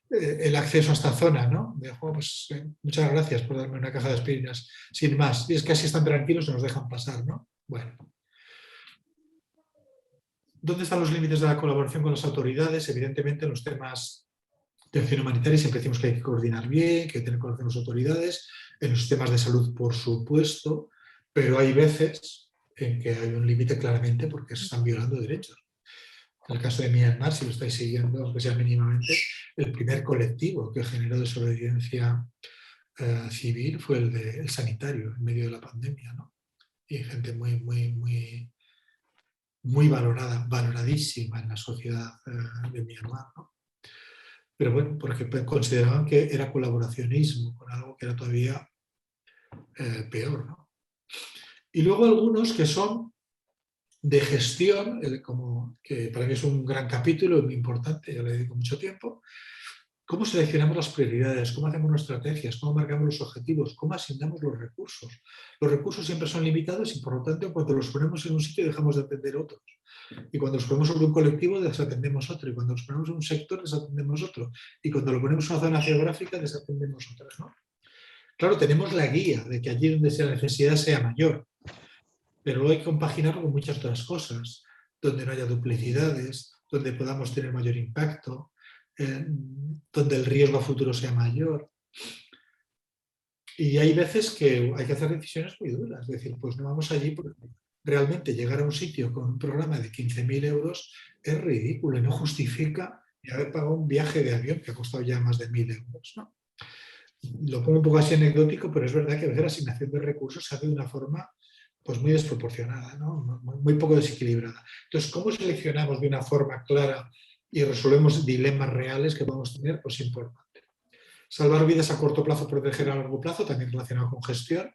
el acceso a esta zona, ¿no? Pues, muchas gracias por darme una caja de aspirinas, sin más. Y es que así están tranquilos y nos dejan pasar, ¿no? Bueno. ¿Dónde están los límites de la colaboración con las autoridades? Evidentemente, en los temas de acción humanitaria siempre decimos que hay que coordinar bien, que hay que tener colaboración con las autoridades, en los temas de salud, por supuesto, pero hay veces en que hay un límite claramente porque se están violando derechos. En el caso de Myanmar, si lo estáis siguiendo, aunque sea mínimamente, el primer colectivo que generó desobediencia civil fue el sanitario en medio de la pandemia, ¿no? Y gente muy valorada, valoradísima en la sociedad de Myanmar, ¿no? Pero bueno, porque consideraban que era colaboracionismo con algo que era todavía peor, ¿no? Y luego algunos que son de gestión, como que para mí es un gran capítulo, muy importante, yo le dedico mucho tiempo. ¿Cómo seleccionamos las prioridades? ¿Cómo hacemos las estrategias? ¿Cómo marcamos los objetivos? ¿Cómo asignamos los recursos? Los recursos siempre son limitados y por lo tanto cuando los ponemos en un sitio dejamos de atender otros. Y cuando los ponemos sobre un colectivo desatendemos otro. Y cuando los ponemos en un sector desatendemos otro. Y cuando lo ponemos en una zona geográfica desatendemos otras, ¿no? Claro, tenemos la guía de que allí donde la necesidad sea mayor. Pero luego hay que compaginarlo con muchas otras cosas. Donde no haya duplicidades, donde podamos tener mayor impacto, donde el riesgo a futuro sea mayor. Y hay veces que hay que hacer decisiones muy duras, es decir, pues no vamos allí porque realmente llegar a un sitio con un programa de 15.000 euros es ridículo y no justifica ni haber pagado un viaje de avión que ha costado ya más de 1.000 euros, ¿no? Lo pongo un poco así anecdótico, pero es verdad que a veces la asignación de recursos se hace de una forma pues muy desproporcionada, ¿no? Muy poco desequilibrada. Entonces, ¿cómo seleccionamos de una forma clara y resolvemos dilemas reales que podemos tener? Pues importante. Salvar vidas a corto plazo, proteger a largo plazo, también relacionado con gestión.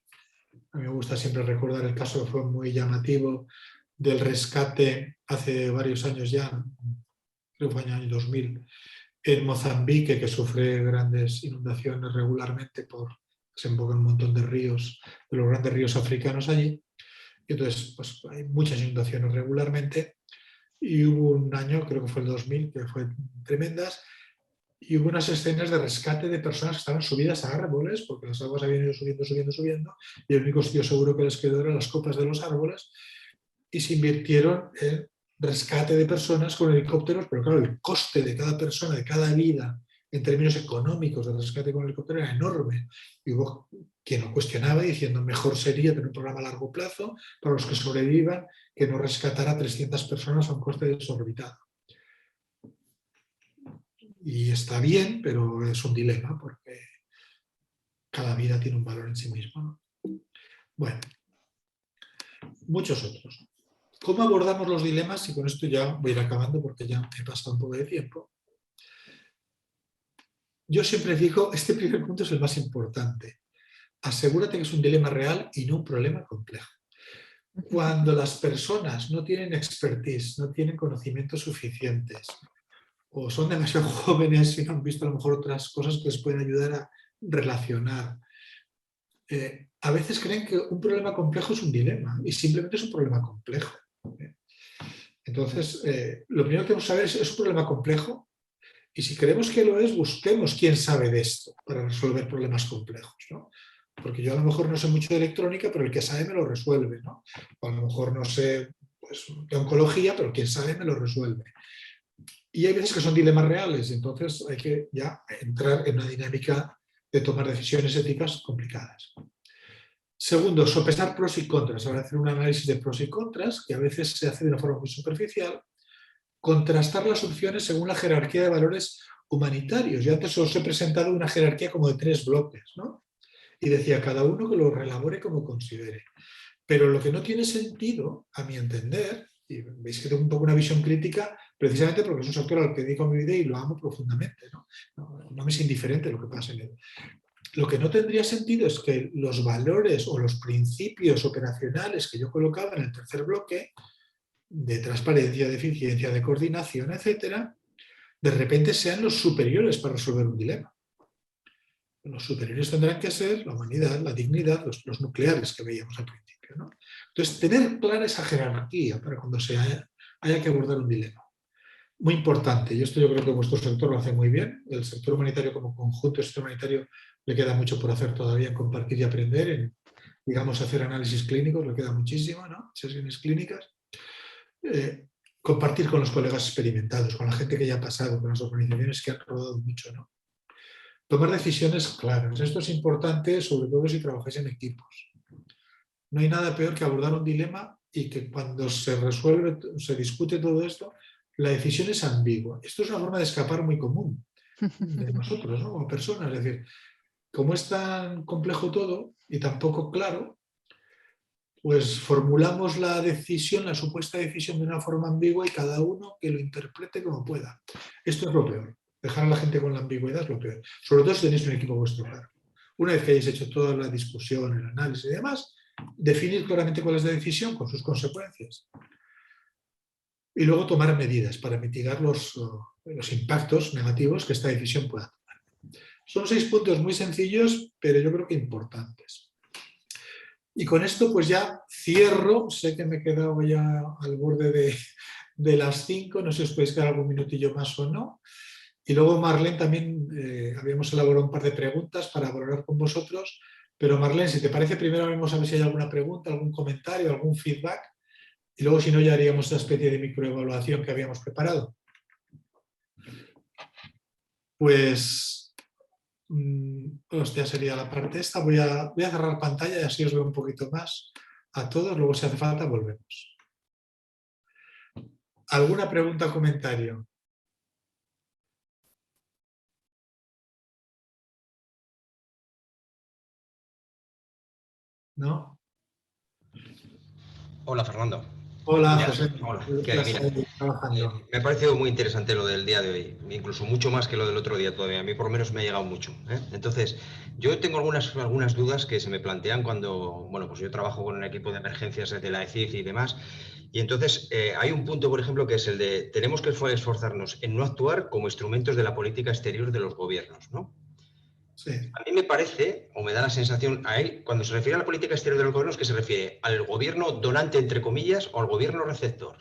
A mí me gusta siempre recordar el caso que fue muy llamativo del rescate hace varios años ya, creo que fue en el año 2000, en Mozambique, que sufre grandes inundaciones regularmente por desembocar un montón de ríos, de los grandes ríos africanos allí. Y entonces, pues hay muchas inundaciones regularmente. Y hubo un año, creo que fue el 2000, que fue tremendas, y hubo unas escenas de rescate de personas que estaban subidas a árboles, porque las aguas habían ido subiendo, y el único sitio seguro que les quedó eran las copas de los árboles, y se invirtieron en rescate de personas con helicópteros, pero claro, el coste de cada persona, de cada vida, en términos económicos del rescate con helicóptero era enorme. Y hubo quien lo cuestionaba diciendo mejor sería tener un programa a largo plazo para los que sobrevivan que no rescatar a 300 personas a un coste desorbitado. Y está bien, pero es un dilema porque cada vida tiene un valor en sí mismo, ¿no? Bueno, muchos otros. ¿Cómo abordamos los dilemas? Y con esto ya voy a ir acabando porque ya he pasado un poco de tiempo. Yo siempre digo, este primer punto es el más importante. Asegúrate que es un dilema real y no un problema complejo. Cuando las personas no tienen expertise, no tienen conocimientos suficientes, o son demasiado jóvenes y no han visto a lo mejor otras cosas que les pueden ayudar a relacionar, a veces creen que un problema complejo es un dilema y simplemente es un problema complejo. Entonces, lo primero que tenemos que saber es un problema complejo y si creemos que lo es, busquemos quién sabe de esto para resolver problemas complejos, ¿no? Porque yo a lo mejor no sé mucho de electrónica, pero el que sabe me lo resuelve, ¿no? O a lo mejor no sé pues, de oncología, pero quien sabe me lo resuelve. Y hay veces que son dilemas reales, entonces hay que ya entrar en una dinámica de tomar decisiones éticas complicadas. Segundo, sopesar pros y contras. Ahora hacer un análisis de pros y contras, que a veces se hace de una forma muy superficial. Contrastar las opciones según la jerarquía de valores humanitarios. Yo antes os he presentado una jerarquía como de 3 bloques, ¿no? Y decía, cada uno que lo relabore como considere. Pero lo que no tiene sentido, a mi entender, y veis que tengo un poco una visión crítica, precisamente porque es un sector al que dedico mi vida y lo amo profundamente, ¿no? No me es indiferente lo que pasa en él. Lo que no tendría sentido es que los valores o los principios operacionales que yo colocaba en el tercer bloque, de transparencia, de eficiencia, de coordinación, etcétera, de repente sean los superiores para resolver un dilema. Los superiores tendrán que ser la humanidad, la dignidad, los nucleares que veíamos al principio, ¿no? Entonces, tener clara esa jerarquía para cuando haya que abordar un dilema. Muy importante, y esto yo creo que vuestro sector lo hace muy bien. El sector humanitario como conjunto, el sector humanitario le queda mucho por hacer todavía en compartir y aprender, en, digamos, hacer análisis clínicos, le queda muchísimo, ¿no? Sesiones clínicas. Compartir con los colegas experimentados, con la gente que ya ha pasado, con las organizaciones que han rodado mucho, ¿no? Tomar decisiones claras. Esto es importante, sobre todo si trabajáis en equipos. No hay nada peor que abordar un dilema y que cuando se resuelve, se discute todo esto, la decisión es ambigua. Esto es una forma de escapar muy común de nosotros, ¿no? Como personas. Es decir, como es tan complejo todo y tan poco claro, pues formulamos la decisión, la supuesta decisión de una forma ambigua y cada uno que lo interprete como pueda. Esto es lo peor. Dejar a la gente con la ambigüedad es lo peor. Sobre todo si tenéis un equipo vuestro claro. Una vez que hayáis hecho toda la discusión, el análisis y demás, definir claramente cuál es la decisión con sus consecuencias. Y luego tomar medidas para mitigar los impactos negativos que esta decisión pueda tomar. Son 6 puntos muy sencillos, pero yo creo que importantes. Y con esto pues ya cierro. Sé que me he quedado ya al borde de las 5, no sé si os podéis quedar algún minutillo más o no. Y luego Marlene también, habíamos elaborado un par de preguntas para valorar con vosotros, pero Marlene, si te parece, primero vamos a ver si hay alguna pregunta, algún comentario, algún feedback, y luego si no ya haríamos esta especie de microevaluación que habíamos preparado. Pues, hostia, sería la parte esta. Voy a cerrar pantalla y así os veo un poquito más a todos, luego si hace falta volvemos. ¿Alguna pregunta o comentario? ¿No? Hola, Fernando. Hola, Mira, José. hola. ¿Qué hay? Mira, me ha parecido muy interesante lo del día de hoy, incluso mucho más que lo del otro día todavía. A mí por lo menos me ha llegado mucho, ¿eh? Entonces, yo tengo algunas dudas que se me plantean cuando, bueno, pues yo trabajo con un equipo de emergencias de la ECIF y demás. Y entonces hay un punto, por ejemplo, que es el de tenemos que esforzarnos en no actuar como instrumentos de la política exterior de los gobiernos, ¿no? Sí. A mí me parece, o me da la sensación, cuando se refiere a la política exterior de los gobiernos, que se refiere al gobierno donante, entre comillas, o al gobierno receptor.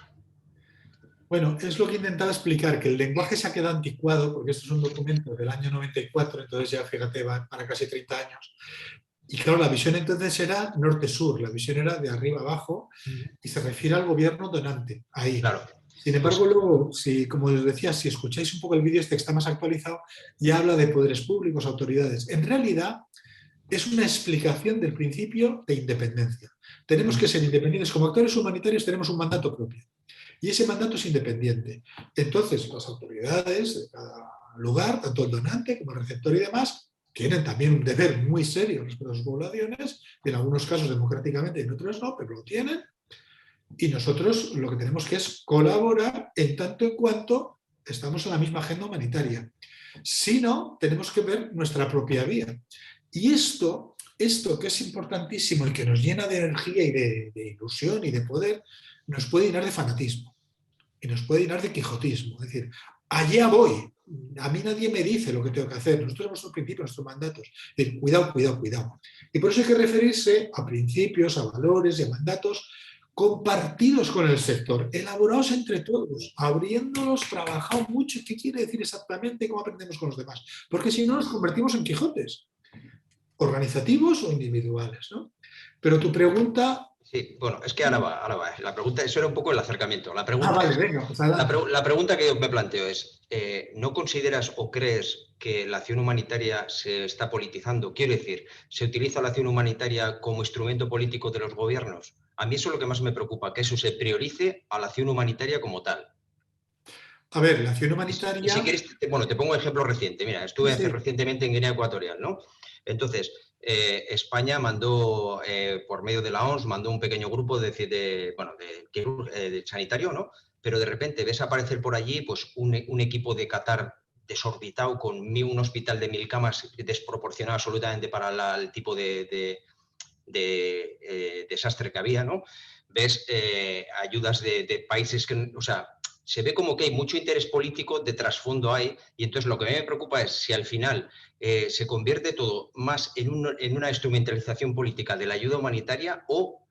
Bueno, es lo que intentaba explicar, que el lenguaje se ha quedado anticuado, porque esto es un documento del año 94, entonces ya, fíjate, va para casi 30 años. Y claro, la visión entonces era norte-sur, la visión era de arriba abajo, y se refiere al gobierno donante, ahí. Claro. Sin embargo, luego, como os decía, si escucháis un poco el vídeo este que está más actualizado, ya habla de poderes públicos, autoridades. En realidad, es una explicación del principio de independencia. Tenemos que ser independientes. Como actores humanitarios tenemos un mandato propio. Y ese mandato es independiente. Entonces, las autoridades de cada lugar, tanto el donante como el receptor y demás, tienen también un deber muy serio respecto a sus poblaciones, en algunos casos democráticamente y en otros no, pero lo tienen. Y nosotros lo que tenemos que es colaborar en tanto en cuanto estamos en la misma agenda humanitaria. Si no, tenemos que ver nuestra propia vía. Y esto que es importantísimo y que nos llena de energía y de ilusión y de poder, nos puede llenar de fanatismo y nos puede llenar de quijotismo. Es decir, allá voy. A mí nadie me dice lo que tengo que hacer. Nosotros tenemos nuestros principios, nuestros mandatos. Es decir, cuidado, cuidado, cuidado. Y por eso hay que referirse a principios, a valores y a mandatos compartidos con el sector, elaborados entre todos, abriéndolos, trabajado mucho. ¿Qué quiere decir exactamente? ¿Cómo aprendemos con los demás? Porque si no nos convertimos en Quijotes, organizativos o individuales, ¿no? Pero tu pregunta... Sí, bueno, es que ahora va. La pregunta, eso era un poco el acercamiento. La pregunta, vale, venga, pues la pregunta que yo me planteo es, ¿no consideras o crees que la acción humanitaria se está politizando? Quiero decir, ¿se utiliza la acción humanitaria como instrumento político de los gobiernos? A mí eso es lo que más me preocupa, que eso se priorice a la acción humanitaria como tal. A ver, la acción humanitaria... Y si quieres, bueno, te pongo un ejemplo reciente. Mira, estuve recientemente en Guinea Ecuatorial, ¿no? Entonces, España mandó, por medio de la OMS, mandó un pequeño grupo de sanitario, ¿no? Pero de repente ves aparecer por allí pues, un equipo de Qatar desorbitado con un hospital de 1000 camas desproporcionado absolutamente para el tipo de desastre que había, ¿no? Ves ayudas de países que, o sea, se ve como que hay mucho interés político de trasfondo ahí, y entonces lo que a mí me preocupa es si al final se convierte todo más en una instrumentalización política de la ayuda humanitaria o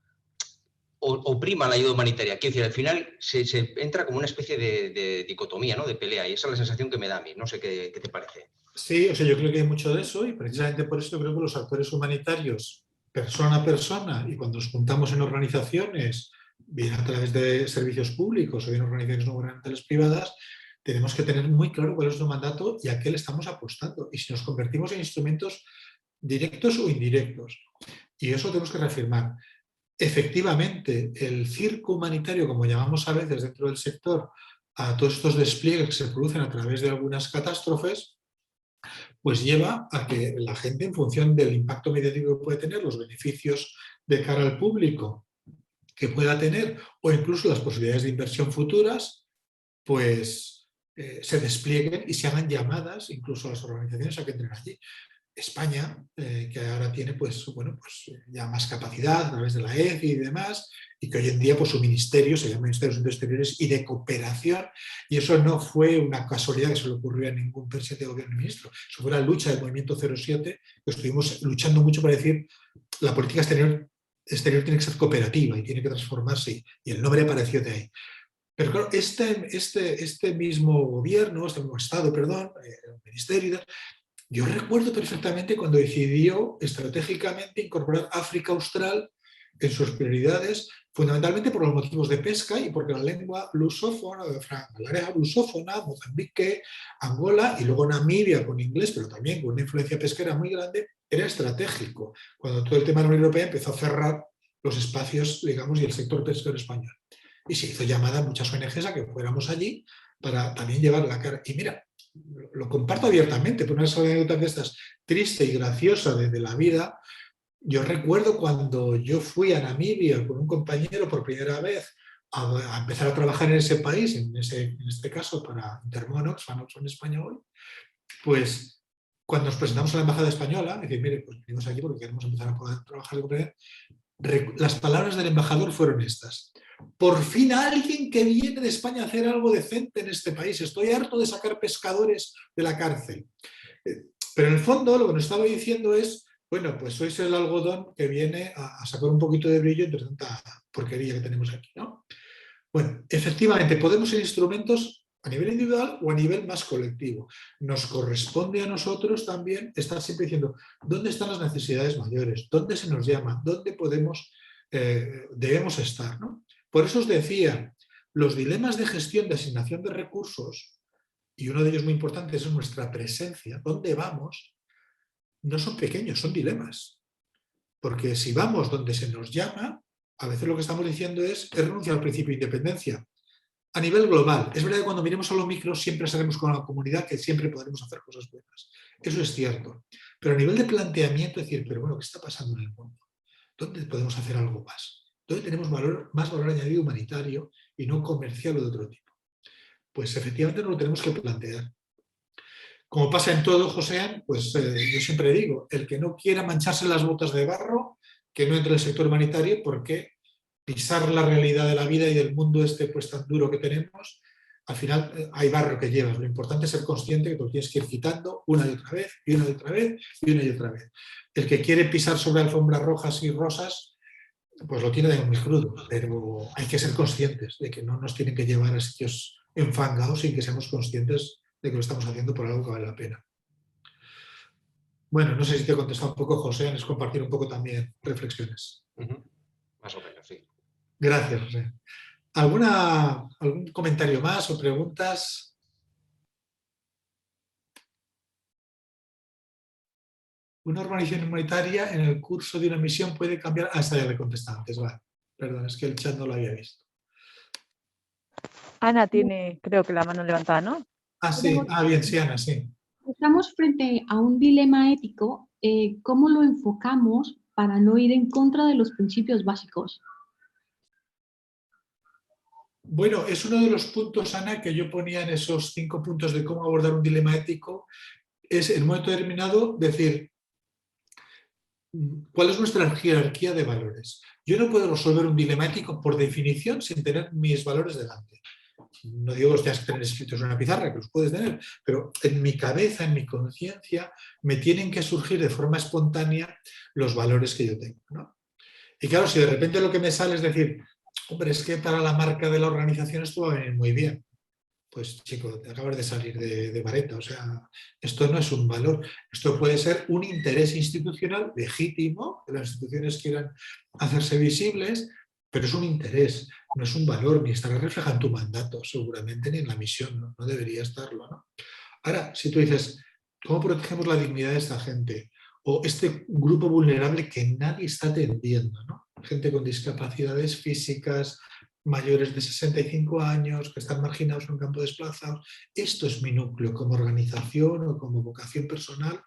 prima la ayuda humanitaria. Quiero decir, al final se entra como una especie de dicotomía, ¿no? De pelea, y esa es la sensación que me da a mí. No sé qué te parece. Sí, o sea, yo creo que hay mucho de eso y precisamente por eso creo que los actores humanitarios, persona a persona, y cuando nos juntamos en organizaciones, bien a través de servicios públicos o bien organizaciones no gubernamentales privadas, tenemos que tener muy claro cuál es nuestro mandato y a qué le estamos apostando. Y si nos convertimos en instrumentos directos o indirectos. Y eso tenemos que reafirmar. Efectivamente, el circo humanitario, como llamamos a veces dentro del sector, a todos estos despliegues que se producen a través de algunas catástrofes, pues lleva a que la gente, en función del impacto mediático que puede tener, los beneficios de cara al público que pueda tener o incluso las posibilidades de inversión futuras, pues se desplieguen y se hagan llamadas incluso a las organizaciones a que entren allí. España, que ahora tiene pues, bueno, pues, ya más capacidad a través de la EFI y demás, y que hoy en día pues, su ministerio se llama Ministerio de Asuntos Exteriores y de Cooperación, y eso no fue una casualidad que se le ocurrió a ningún presidente de gobierno y ministro, eso fue la lucha del movimiento 07, que estuvimos luchando mucho para decir la política exterior tiene que ser cooperativa y tiene que transformarse, y el nombre apareció de ahí. Pero claro, este mismo gobierno, este mismo Estado, perdón, el ministerio, yo recuerdo perfectamente cuando decidió estratégicamente incorporar África Austral en sus prioridades, fundamentalmente por los motivos de pesca y porque la lengua lusófona, la área lusófona, Mozambique, Angola y luego Namibia con inglés, pero también con una influencia pesquera muy grande, era estratégico. Cuando todo el tema de la Unión Europea empezó a cerrar los espacios, digamos, y el sector pesquero español. Y se hizo llamada a muchas ONGs a que fuéramos allí para también llevar la cara. Y mira, lo comparto abiertamente, por una anécdota de estas triste y graciosa de la vida. Yo recuerdo cuando yo fui a Namibia con un compañero por primera vez a empezar a trabajar en ese país, en este caso para Intermonox, Fanox en español, pues cuando nos presentamos a la embajada española, decir, mire, pues venimos aquí porque queremos empezar a poder trabajar de cooperación, las palabras del embajador fueron estas: por fin alguien que viene de España a hacer algo decente en este país, estoy harto de sacar pescadores de la cárcel. Pero en el fondo lo que nos estaba diciendo es, bueno, pues sois el algodón que viene a sacar un poquito de brillo entre tanta porquería que tenemos aquí, ¿no? Bueno, efectivamente podemos ser instrumentos a nivel individual o a nivel más colectivo. Nos corresponde a nosotros también estar siempre diciendo dónde están las necesidades mayores, dónde se nos llama, dónde debemos estar, ¿no? Por eso os decía, los dilemas de gestión de asignación de recursos, y uno de ellos muy importante es nuestra presencia, dónde vamos, no son pequeños, son dilemas. Porque si vamos donde se nos llama, a veces lo que estamos diciendo es renunciar al principio de independencia. A nivel global, es verdad que cuando miremos a lo micro siempre sabemos con la comunidad que siempre podremos hacer cosas buenas. Eso es cierto. Pero a nivel de planteamiento, es decir, pero bueno, ¿qué está pasando en el mundo? ¿Dónde podemos hacer algo más? ¿Dónde tenemos más valor añadido humanitario y no comercial o de otro tipo? Pues efectivamente no lo tenemos que plantear. Como pasa en todo, José, pues yo siempre digo, el que no quiera mancharse las botas de barro, que no entre en el sector humanitario, porque pisar la realidad de la vida y del mundo pues tan duro que tenemos, al final hay barro que llevas. Lo importante es ser consciente que te lo tienes que ir quitando una y otra vez, y una y otra vez, y una y otra vez. El que quiere pisar sobre alfombras rojas y rosas, pues lo tiene de muy crudo, pero hay que ser conscientes de que no nos tienen que llevar a sitios enfangados sin que seamos conscientes de que lo estamos haciendo por algo que vale la pena. Bueno, no sé si te he contestado un poco, José, es compartir un poco también reflexiones. Más o menos, sí. Gracias, José. ¿Algún comentario más o preguntas? Una organización humanitaria en el curso de una misión puede cambiar... esta ya le contesté antes, vale. Perdón, es que el chat no lo había visto. Ana tiene, creo que la mano levantada, ¿no? Sí. Bien, sí, Ana, sí. Estamos frente a un dilema ético. ¿Cómo lo enfocamos para no ir en contra de los principios básicos? Bueno, es uno de los puntos, Ana, que yo ponía en esos 5 puntos de cómo abordar un dilema ético. Es en un momento determinado decir, ¿cuál es nuestra jerarquía de valores? Yo no puedo resolver un dilema ético por definición sin tener mis valores delante. no digo que los tengas que tener escritos en una pizarra, que los puedes tener, pero en mi cabeza, en mi conciencia, me tienen que surgir de forma espontánea los valores que yo tengo, ¿no? Y claro, si de repente lo que me sale es decir, hombre, es que para la marca de la organización esto va a venir muy bien. Pues chico, te acabas de salir de vareta, o sea, esto no es un valor, esto puede ser un interés institucional legítimo, que las instituciones quieran hacerse visibles, pero es un interés, no es un valor, ni estará reflejado en tu mandato, seguramente, ni en la misión, no debería estarlo, ¿no? Ahora, si tú dices, ¿cómo protegemos la dignidad de esta gente? O este grupo vulnerable que nadie está atendiendo, ¿no? Gente con discapacidades físicas, mayores de 65 años, que están marginados en un campo desplazados. Esto es mi núcleo como organización o como vocación personal.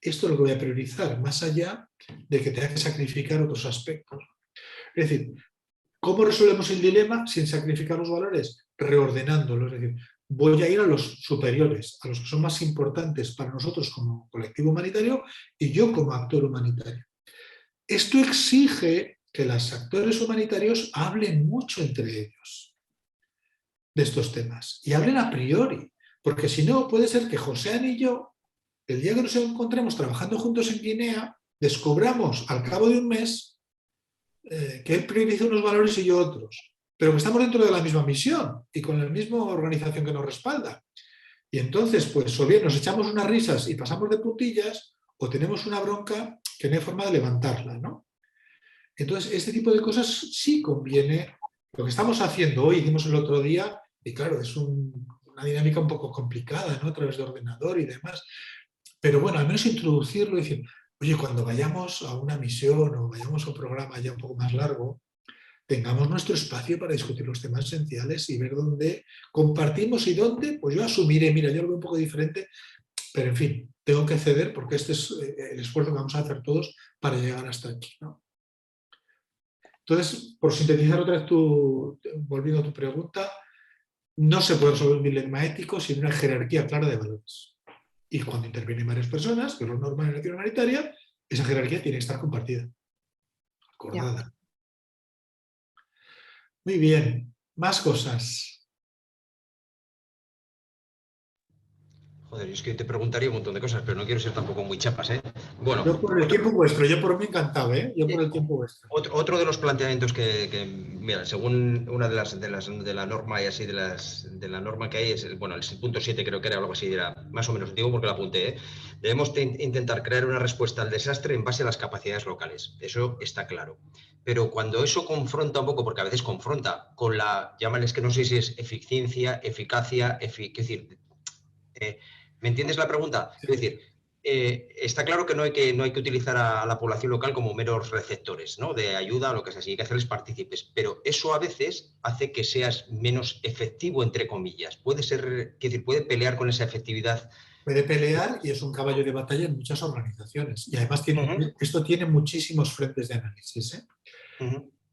Esto es lo que voy a priorizar, más allá de que tenga que sacrificar otros aspectos. Es decir, ¿cómo resolvemos el dilema sin sacrificar los valores? Reordenándolos. Es decir, voy a ir a los superiores, a los que son más importantes para nosotros como colectivo humanitario y yo como actor humanitario. Esto exige que los actores humanitarios hablen mucho entre ellos de estos temas y hablen a priori, porque si no puede ser que José y yo, el día que nos encontremos trabajando juntos en Guinea, descubramos al cabo de un mes que él prioriza unos valores y yo otros, pero que estamos dentro de la misma misión y con la misma organización que nos respalda. Y entonces, pues, o bien nos echamos unas risas y pasamos de puntillas, o tenemos una bronca que no hay forma de levantarla, ¿no? Entonces, este tipo de cosas sí conviene. Lo que estamos haciendo hoy, hicimos el otro día, y claro, es una dinámica un poco complicada, ¿no? A través de ordenador y demás. Pero bueno, al menos introducirlo y decir, oye, cuando vayamos a una misión o vayamos a un programa ya un poco más largo, tengamos nuestro espacio para discutir los temas esenciales y ver dónde compartimos y dónde, pues yo asumiré, mira, yo lo veo un poco diferente, pero en fin, tengo que ceder porque este es el esfuerzo que vamos a hacer todos para llegar hasta aquí, ¿no? Entonces, por sintetizar otra vez volviendo a tu pregunta, no se puede resolver un dilema ético sin una jerarquía clara de valores. Y cuando intervienen varias personas, que es lo normal en la acción humanitaria, esa jerarquía tiene que estar compartida, acordada. Muy bien, más cosas. Joder, es que te preguntaría un montón de cosas, pero no quiero ser tampoco muy chapas, ¿eh? Bueno, yo por el tiempo vuestro, yo por mí encantado, ¿eh? Yo por el tiempo vuestro. Otro de los planteamientos mira, según una de la norma y así de la norma que hay, es el punto 7 creo que era algo así, era más o menos, digo porque lo apunté, ¿eh? Debemos intentar crear una respuesta al desastre en base a las capacidades locales, eso está claro. Pero cuando eso confronta un poco, porque a veces confronta con llámales que no sé si es eficiencia, eficacia, es decir, ¿me entiendes la pregunta? Es decir, está claro que no hay que utilizar a la población local como meros receptores, ¿no? De ayuda o lo que sea, así hay que hacerles partícipes, pero eso a veces hace que seas menos efectivo, entre comillas. Puede pelear con esa efectividad. Puede pelear y es un caballo de batalla en muchas organizaciones. Y además esto tiene muchísimos frentes de análisis, ¿eh?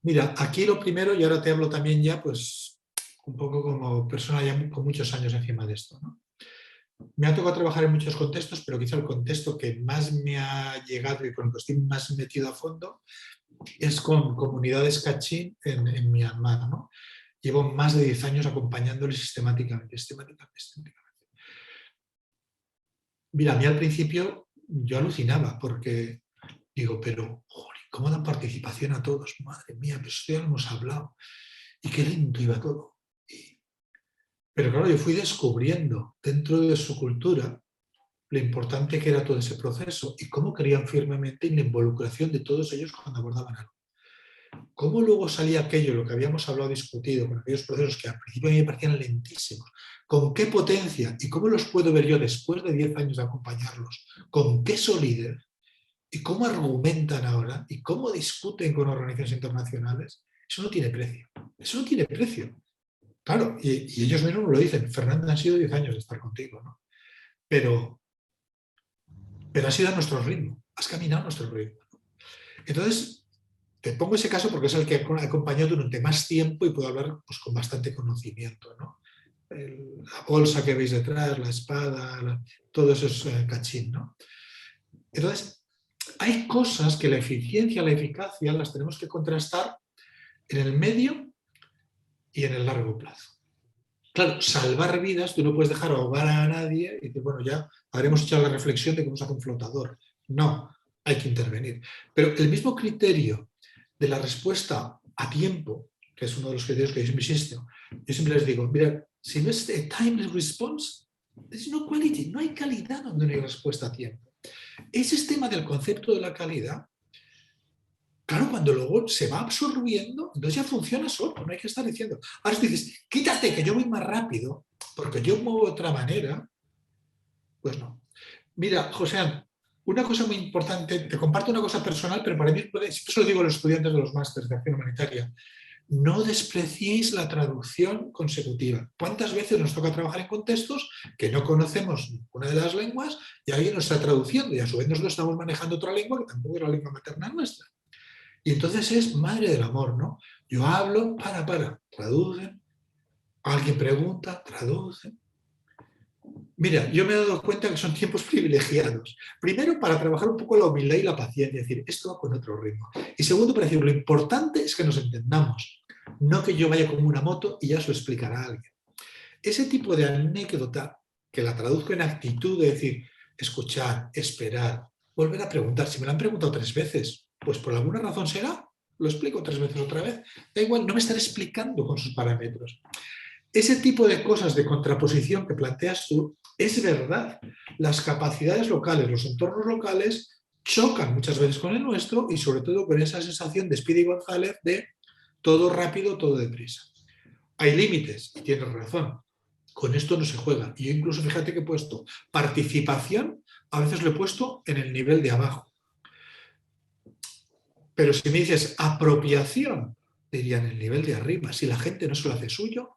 Mira, aquí lo primero, y ahora te hablo también ya, pues, un poco como persona ya con muchos años encima de esto, ¿no? Me ha tocado trabajar en muchos contextos, pero quizá el contexto que más me ha llegado y con el que estoy más metido a fondo es con comunidades Kachin en Myanmar, ¿no? Llevo más de 10 años acompañándoles sistemáticamente. Mira, a mí al principio yo alucinaba porque digo, pero, joder, ¿cómo dan participación a todos? Madre mía, pues esto ya lo hemos hablado. Y qué lento iba todo. Pero claro, yo fui descubriendo dentro de su cultura lo importante que era todo ese proceso y cómo creían firmemente en la involucración de todos ellos cuando abordaban algo. Cómo luego salía aquello, lo que habíamos hablado, discutido, con aquellos procesos que al principio a mí me parecían lentísimos, con qué potencia y cómo los puedo ver yo después de 10 años de acompañarlos, con qué solidez y cómo argumentan ahora y cómo discuten con organizaciones internacionales, eso no tiene precio. Eso no tiene precio. Claro, y ellos mismos lo dicen, Fernando, han sido 10 años de estar contigo, ¿no? Pero has ido a nuestro ritmo, has caminado a nuestro ritmo, ¿no? Entonces, te pongo ese caso porque es el que he acompañado durante más tiempo y puedo hablar pues, con bastante conocimiento, ¿no? La bolsa que veis detrás, la espada, todo eso es Kachin, ¿no? Entonces, hay cosas que la eficiencia, la eficacia las tenemos que contrastar en el medio y en el largo plazo. Claro, salvar vidas, tú no puedes dejar ahogar a nadie y decir, bueno, ya habremos hecho la reflexión de cómo se hace un flotador. No, hay que intervenir. Pero el mismo criterio de la respuesta a tiempo, que es uno de los criterios que yo insisto, yo siempre les digo, mira, si no es a timely response, there's no quality, no hay calidad donde no hay respuesta a tiempo. Ese tema del concepto de la calidad, claro, cuando luego se va absorbiendo, entonces ya funciona solo, no hay que estar diciendo. Ahora tú dices, quítate que yo voy más rápido, porque yo muevo de otra manera, pues no. Mira, José, una cosa muy importante, te comparto una cosa personal, pero para mí, siempre se lo digo a los estudiantes de los másteres de acción humanitaria, no despreciéis la traducción consecutiva. ¿Cuántas veces nos toca trabajar en contextos que no conocemos ninguna de las lenguas y alguien nos está traduciendo y a su vez nosotros estamos manejando otra lengua que tampoco es la lengua materna nuestra? Y entonces es madre del amor, ¿no? Yo hablo, traducen, alguien pregunta, traducen. Mira, yo me he dado cuenta que son tiempos privilegiados. Primero, para trabajar un poco la humildad y la paciencia, es decir, esto va con otro ritmo. Y segundo, para decir, lo importante es que nos entendamos, no que yo vaya como una moto y ya se lo explicará a alguien. Ese tipo de anécdota, que la traduzco en actitud de decir, escuchar, esperar, volver a preguntar. Si me lo han preguntado 3 veces, pues por alguna razón será, lo explico 3 veces otra vez. Da igual, no me estaré explicando con sus parámetros. Ese tipo de cosas de contraposición que planteas tú, es verdad. Las capacidades locales, los entornos locales chocan muchas veces con el nuestro y sobre todo con esa sensación de Speedy González de todo rápido, todo deprisa. Hay límites, y tienes razón. Con esto no se juega. Y yo incluso, fíjate que he puesto participación, a veces lo he puesto en el nivel de abajo. Pero si me dices apropiación, diría en el nivel de arriba. Si la gente no se lo hace suyo,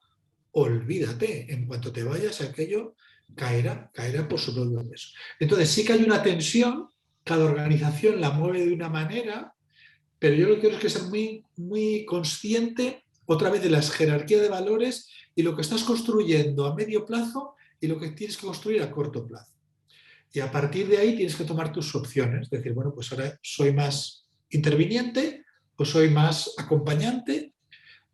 olvídate. En cuanto te vayas, aquello caerá por su propio peso. Entonces sí que hay una tensión, cada organización la mueve de una manera, pero yo lo que quiero es que ser muy, muy consciente otra vez de las jerarquías de valores y lo que estás construyendo a medio plazo y lo que tienes que construir a corto plazo. Y a partir de ahí tienes que tomar tus opciones, es decir, bueno, pues ahora soy más interviniente o soy más acompañante,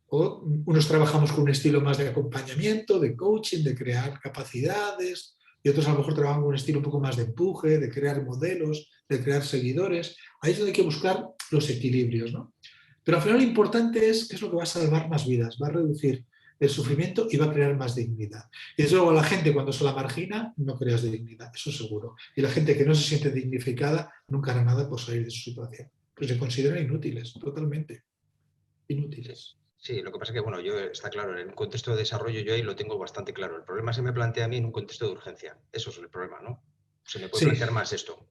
o unos trabajamos con un estilo más de acompañamiento, de coaching, de crear capacidades, y otros a lo mejor trabajan con un estilo un poco más de empuje, de crear modelos, de crear seguidores. Ahí es donde hay que buscar los equilibrios, ¿no? Pero al final lo importante es qué es lo que va a salvar más vidas, va a reducir el sufrimiento y va a crear más dignidad. Y desde luego la gente cuando se la margina no creas dignidad, eso seguro. Y la gente que no se siente dignificada nunca hará nada por salir de su situación. Pues se consideran inútiles, totalmente inútiles. Sí, lo que pasa es que, bueno, yo está claro, en un contexto de desarrollo yo ahí lo tengo bastante claro. El problema se me plantea a mí en un contexto de urgencia. Eso es el problema, ¿no? Se me puede plantear más esto.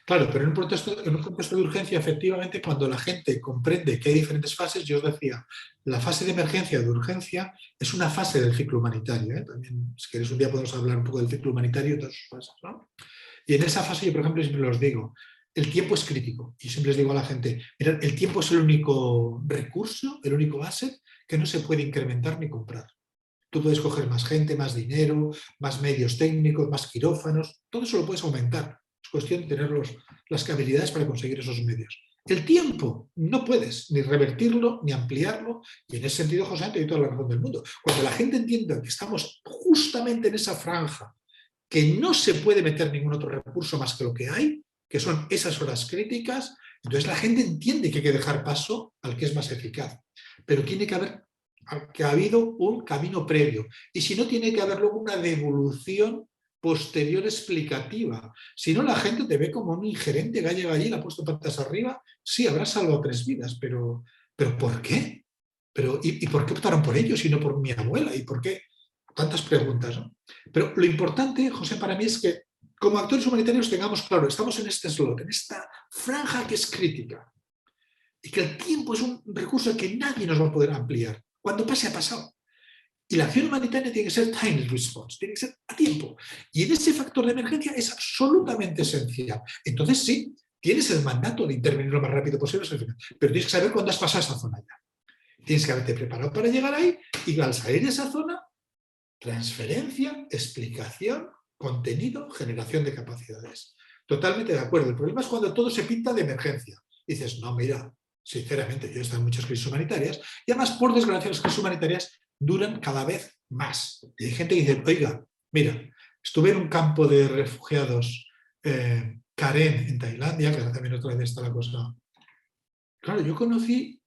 Claro, pero en un contexto de urgencia, efectivamente, cuando la gente comprende que hay diferentes fases, yo os decía, la fase de emergencia o de urgencia es una fase del ciclo humanitario, ¿eh? También, si queréis, un día podemos hablar un poco del ciclo humanitario y todas sus fases, ¿no? Y en esa fase yo, por ejemplo, siempre os digo, el tiempo es crítico. Y siempre les digo a la gente, mirad, el tiempo es el único recurso, el único asset que no se puede incrementar ni comprar. Tú puedes coger más gente, más dinero, más medios técnicos, más quirófanos, todo eso lo puedes aumentar. Es cuestión de tener las habilidades para conseguir esos medios. El tiempo no puedes ni revertirlo ni ampliarlo, y en ese sentido, José, te doy toda la razón del mundo. Cuando la gente entienda que estamos justamente en esa franja, que no se puede meter ningún otro recurso más que lo que hay, que son esas horas críticas, entonces la gente entiende que hay que dejar paso al que es más eficaz. Pero tiene que ha habido un camino previo. Y si no, tiene que haber luego una devolución posterior explicativa. Si no, la gente te ve como un ingerente que ha llegado allí, le ha puesto patas arriba. Sí, habrá salvado 3 vidas, pero ¿por qué? ¿Y por qué optaron por ellos y no por mi abuela? ¿Y por qué? Tantas preguntas, ¿no? Pero lo importante, José, para mí es que como actores humanitarios tengamos claro, estamos en este slot, en esta franja que es crítica, y que el tiempo es un recurso que nadie nos va a poder ampliar. Cuando pase, ha pasado. Y la acción humanitaria tiene que ser timely response, tiene que ser a tiempo. Y en ese factor de emergencia es absolutamente esencial. Entonces sí, tienes el mandato de intervenir lo más rápido posible, pero tienes que saber cuándo has pasado esa zona ya. Tienes que haberte preparado para llegar ahí, y al salir de esa zona, transferencia, explicación, contenido, generación de capacidades. Totalmente de acuerdo. El problema es cuando todo se pinta de emergencia. Dices, no, mira, sinceramente, yo he estado en muchas crisis humanitarias y además, por desgracia, las crisis humanitarias duran cada vez más. Y hay gente que dice, oiga, mira, estuve en un campo de refugiados Karen en Tailandia, que ahora también otra vez está la cosa. Claro, yo conocí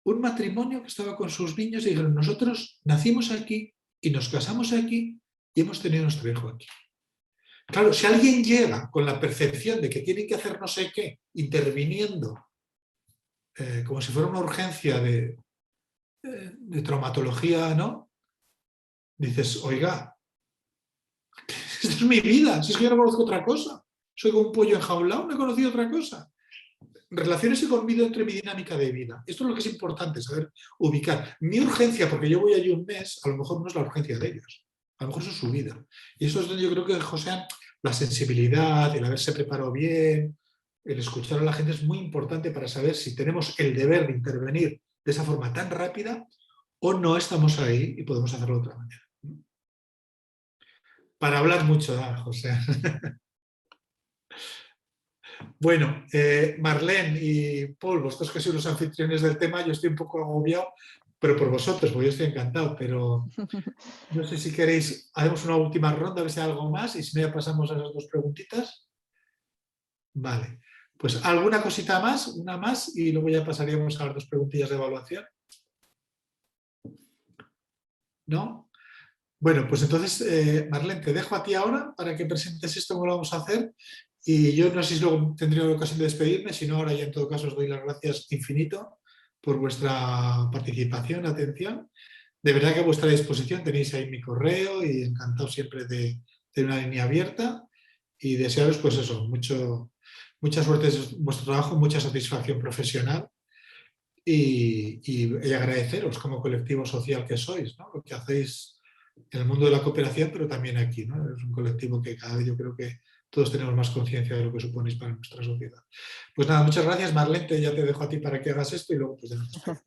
un matrimonio que estaba con sus niños y dijeron, nosotros nacimos aquí y nos casamos aquí y hemos tenido nuestro hijo aquí. Claro, si alguien llega con la percepción de que tiene que hacer no sé qué, interviniendo como si fuera una urgencia de traumatología, ¿no? Dices, oiga, esta es mi vida, si es que yo no conozco otra cosa. Soy como un pollo enjaulado, no he conocido otra cosa. Relaciónese conmigo entre mi dinámica de vida. Esto es lo que es importante, saber ubicar. Mi urgencia, porque yo voy allí un mes, a lo mejor no es la urgencia de ellos. A lo mejor eso es su vida. Y eso es donde yo creo que, José, la sensibilidad, el haberse preparado bien, el escuchar a la gente es muy importante para saber si tenemos el deber de intervenir de esa forma tan rápida o no estamos ahí y podemos hacerlo de otra manera. Para hablar mucho, José. Bueno, Marlene y Paul, vosotros que sois los anfitriones del tema, yo estoy un poco agobiado, pero por vosotros, porque yo estoy encantado, pero no sé si queréis, haremos una última ronda, a ver si hay algo más, y si no ya pasamos a esas dos preguntitas. Vale, pues alguna cosita más, una más, y luego ya pasaríamos a las dos preguntillas de evaluación. ¿No? Bueno, pues entonces, Marlene, te dejo a ti ahora para que presentes esto, cómo lo vamos a hacer. Y yo no sé si luego tendré la ocasión de despedirme, si no, ahora ya en todo caso os doy las gracias infinito por vuestra participación, atención. De verdad que a vuestra disposición tenéis ahí mi correo y encantado siempre de tener una línea abierta y desearos pues eso, mucha suerte en vuestro trabajo, mucha satisfacción profesional y agradeceros como colectivo social que sois, ¿no? Lo que hacéis en el mundo de la cooperación, pero también aquí, ¿no? Es un colectivo que cada vez yo creo que todos tenemos más conciencia de lo que suponéis para nuestra sociedad. Pues nada, muchas gracias, Marlene, ya te dejo a ti para que hagas esto y luego pues ya nos despedimos.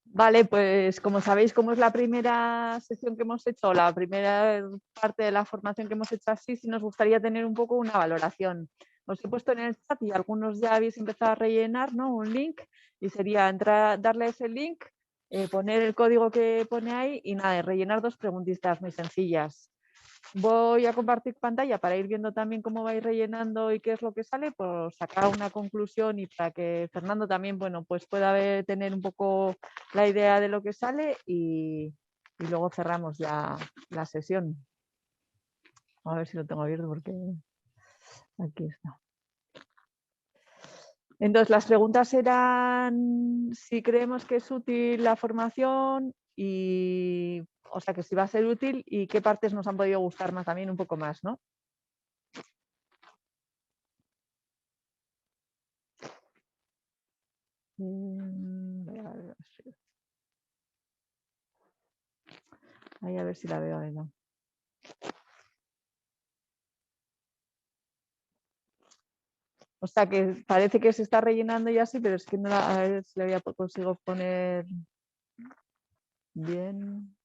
Vale, pues como sabéis, como es la primera sesión que hemos hecho, la primera parte de la formación que hemos hecho así, sí nos gustaría tener un poco una valoración. Os he puesto en el chat y algunos ya habéis empezado a rellenar, ¿no? Un link y sería entrar, darle ese link, poner el código que pone ahí y nada, rellenar dos preguntitas muy sencillas. Voy a compartir pantalla para ir viendo también cómo vais rellenando y qué es lo que sale, por sacar una conclusión y para que Fernando también, bueno, pues pueda tener un poco la idea de lo que sale y luego cerramos ya la sesión. A ver si lo tengo abierto porque aquí está. Entonces, las preguntas eran si creemos que es útil la formación y, o sea, que si va a ser útil y qué partes nos han podido gustar más también un poco más, ¿no? Ahí a ver si la veo ahí, ¿no? O sea que parece que se está rellenando ya así, pero es que no la, a ver si la consigo poner bien.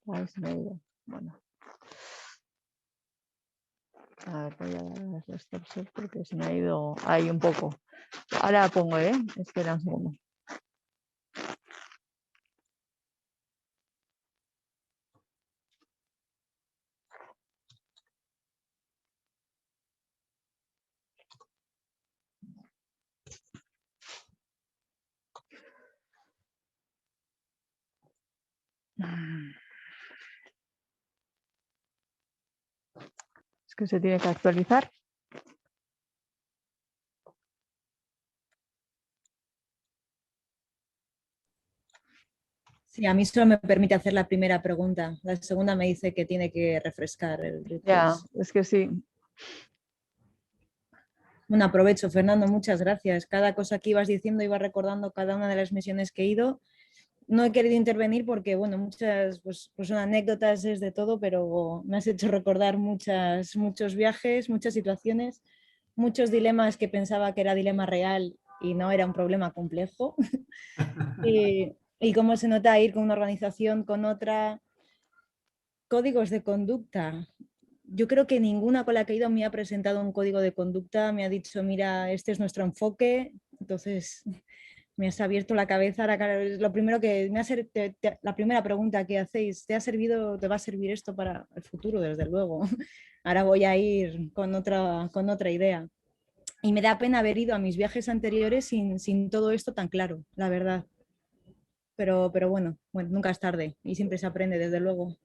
Ahí se me ha ido. Bueno. A ver, voy a darle stop share porque se me ha ido ahí un poco. Ahora la pongo, espera un segundo. Es que se tiene que actualizar. Sí, a mí solo me permite hacer la primera pregunta. La segunda me dice que tiene que refrescar el refresh. Ya, es que sí. Bueno, aprovecho, Fernando, muchas gracias. Cada cosa que ibas diciendo iba recordando cada una de las misiones que he ido. No he querido intervenir porque, bueno, muchas pues son anécdotas, es de todo, pero me has hecho recordar muchos viajes, muchas situaciones, muchos dilemas que pensaba que era dilema real y no era un problema complejo. Y cómo se nota ir con una organización, con otra, Códigos de conducta. Yo creo que ninguna con la que he ido me ha presentado un código de conducta, me ha dicho, mira, este es nuestro enfoque. Entonces, me has abierto la cabeza. Ahora, lo primero que me ha la primera pregunta que hacéis, ¿te ha servido, te va a servir esto para el futuro? Desde luego. Ahora voy a ir con otra idea. Y me da pena haber ido a mis viajes anteriores sin todo esto tan claro, la verdad. Pero bueno, nunca es tarde y siempre se aprende, desde luego.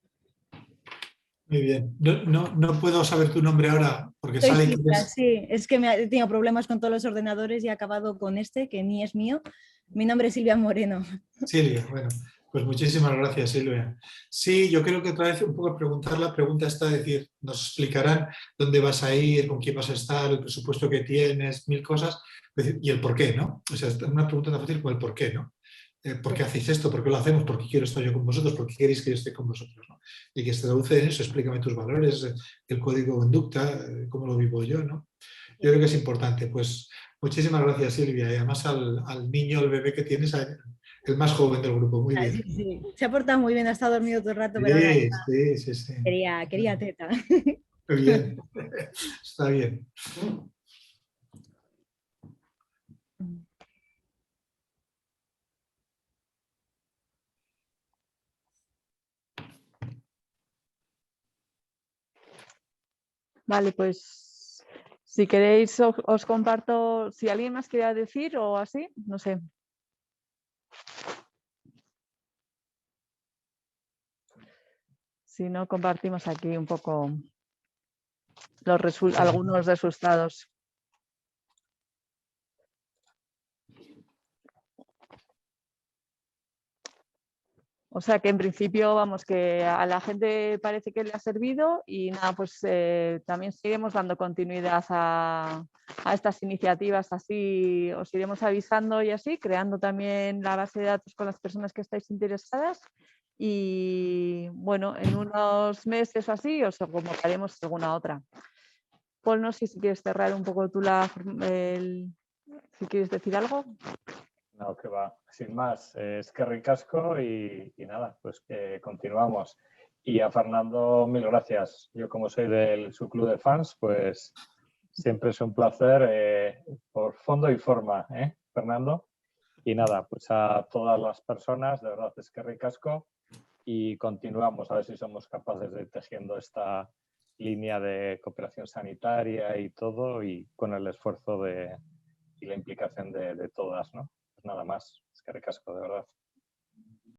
Muy bien. No puedo saber tu nombre ahora porque Soy sale que Silvia, eres... sí, es que he tenido problemas con todos los ordenadores y he acabado con este, que ni es mío. Mi nombre es Silvia Moreno. Silvia, bueno, pues muchísimas gracias, Silvia. Sí, yo creo que otra vez un poco preguntar la pregunta está, decir, nos explicarán dónde vas a ir, con quién vas a estar, el presupuesto que tienes, mil cosas, y el por qué, ¿no? O sea, es una pregunta tan fácil como el por qué, ¿no? ¿Por qué hacéis esto? ¿Por qué lo hacemos? ¿Por qué quiero estar yo con vosotros? ¿Por qué queréis que yo esté con vosotros? ¿No? Y que se traduce en eso, explícame tus valores, el código de conducta, cómo lo vivo yo, ¿no? Yo creo que es importante. Pues muchísimas gracias, Silvia, y además al niño, al bebé que tienes, el más joven del grupo, muy Sí, bien. sí. Se ha portado muy bien, ha estado dormido todo el rato, pero ahora Sí, sí, sí, sí. quería teta. Muy bien, está bien. Vale, pues si queréis os comparto, si alguien más quiere decir o así, no sé. Si no, compartimos aquí un poco algunos resultados. O sea que en principio, vamos, que a la gente parece que le ha servido y nada, pues también seguiremos dando continuidad a estas iniciativas, así os iremos avisando y así, creando también la base de datos con las personas que estáis interesadas y bueno, en unos meses o así os convocaremos alguna otra. Paul, no sé si quieres cerrar un poco tú si quieres decir algo. No, que va. Sin más, es que ricasco y nada, pues que continuamos. Y a Fernando, mil gracias. Yo como soy del su club de fans, pues siempre es un placer por fondo y forma, Fernando? Y nada, pues a todas las personas, de verdad es que ricasco y continuamos a ver si somos capaces de ir tejiendo esta línea de cooperación sanitaria y todo y con el esfuerzo y la implicación de todas, ¿no? Nada más, es que ricasco, de verdad.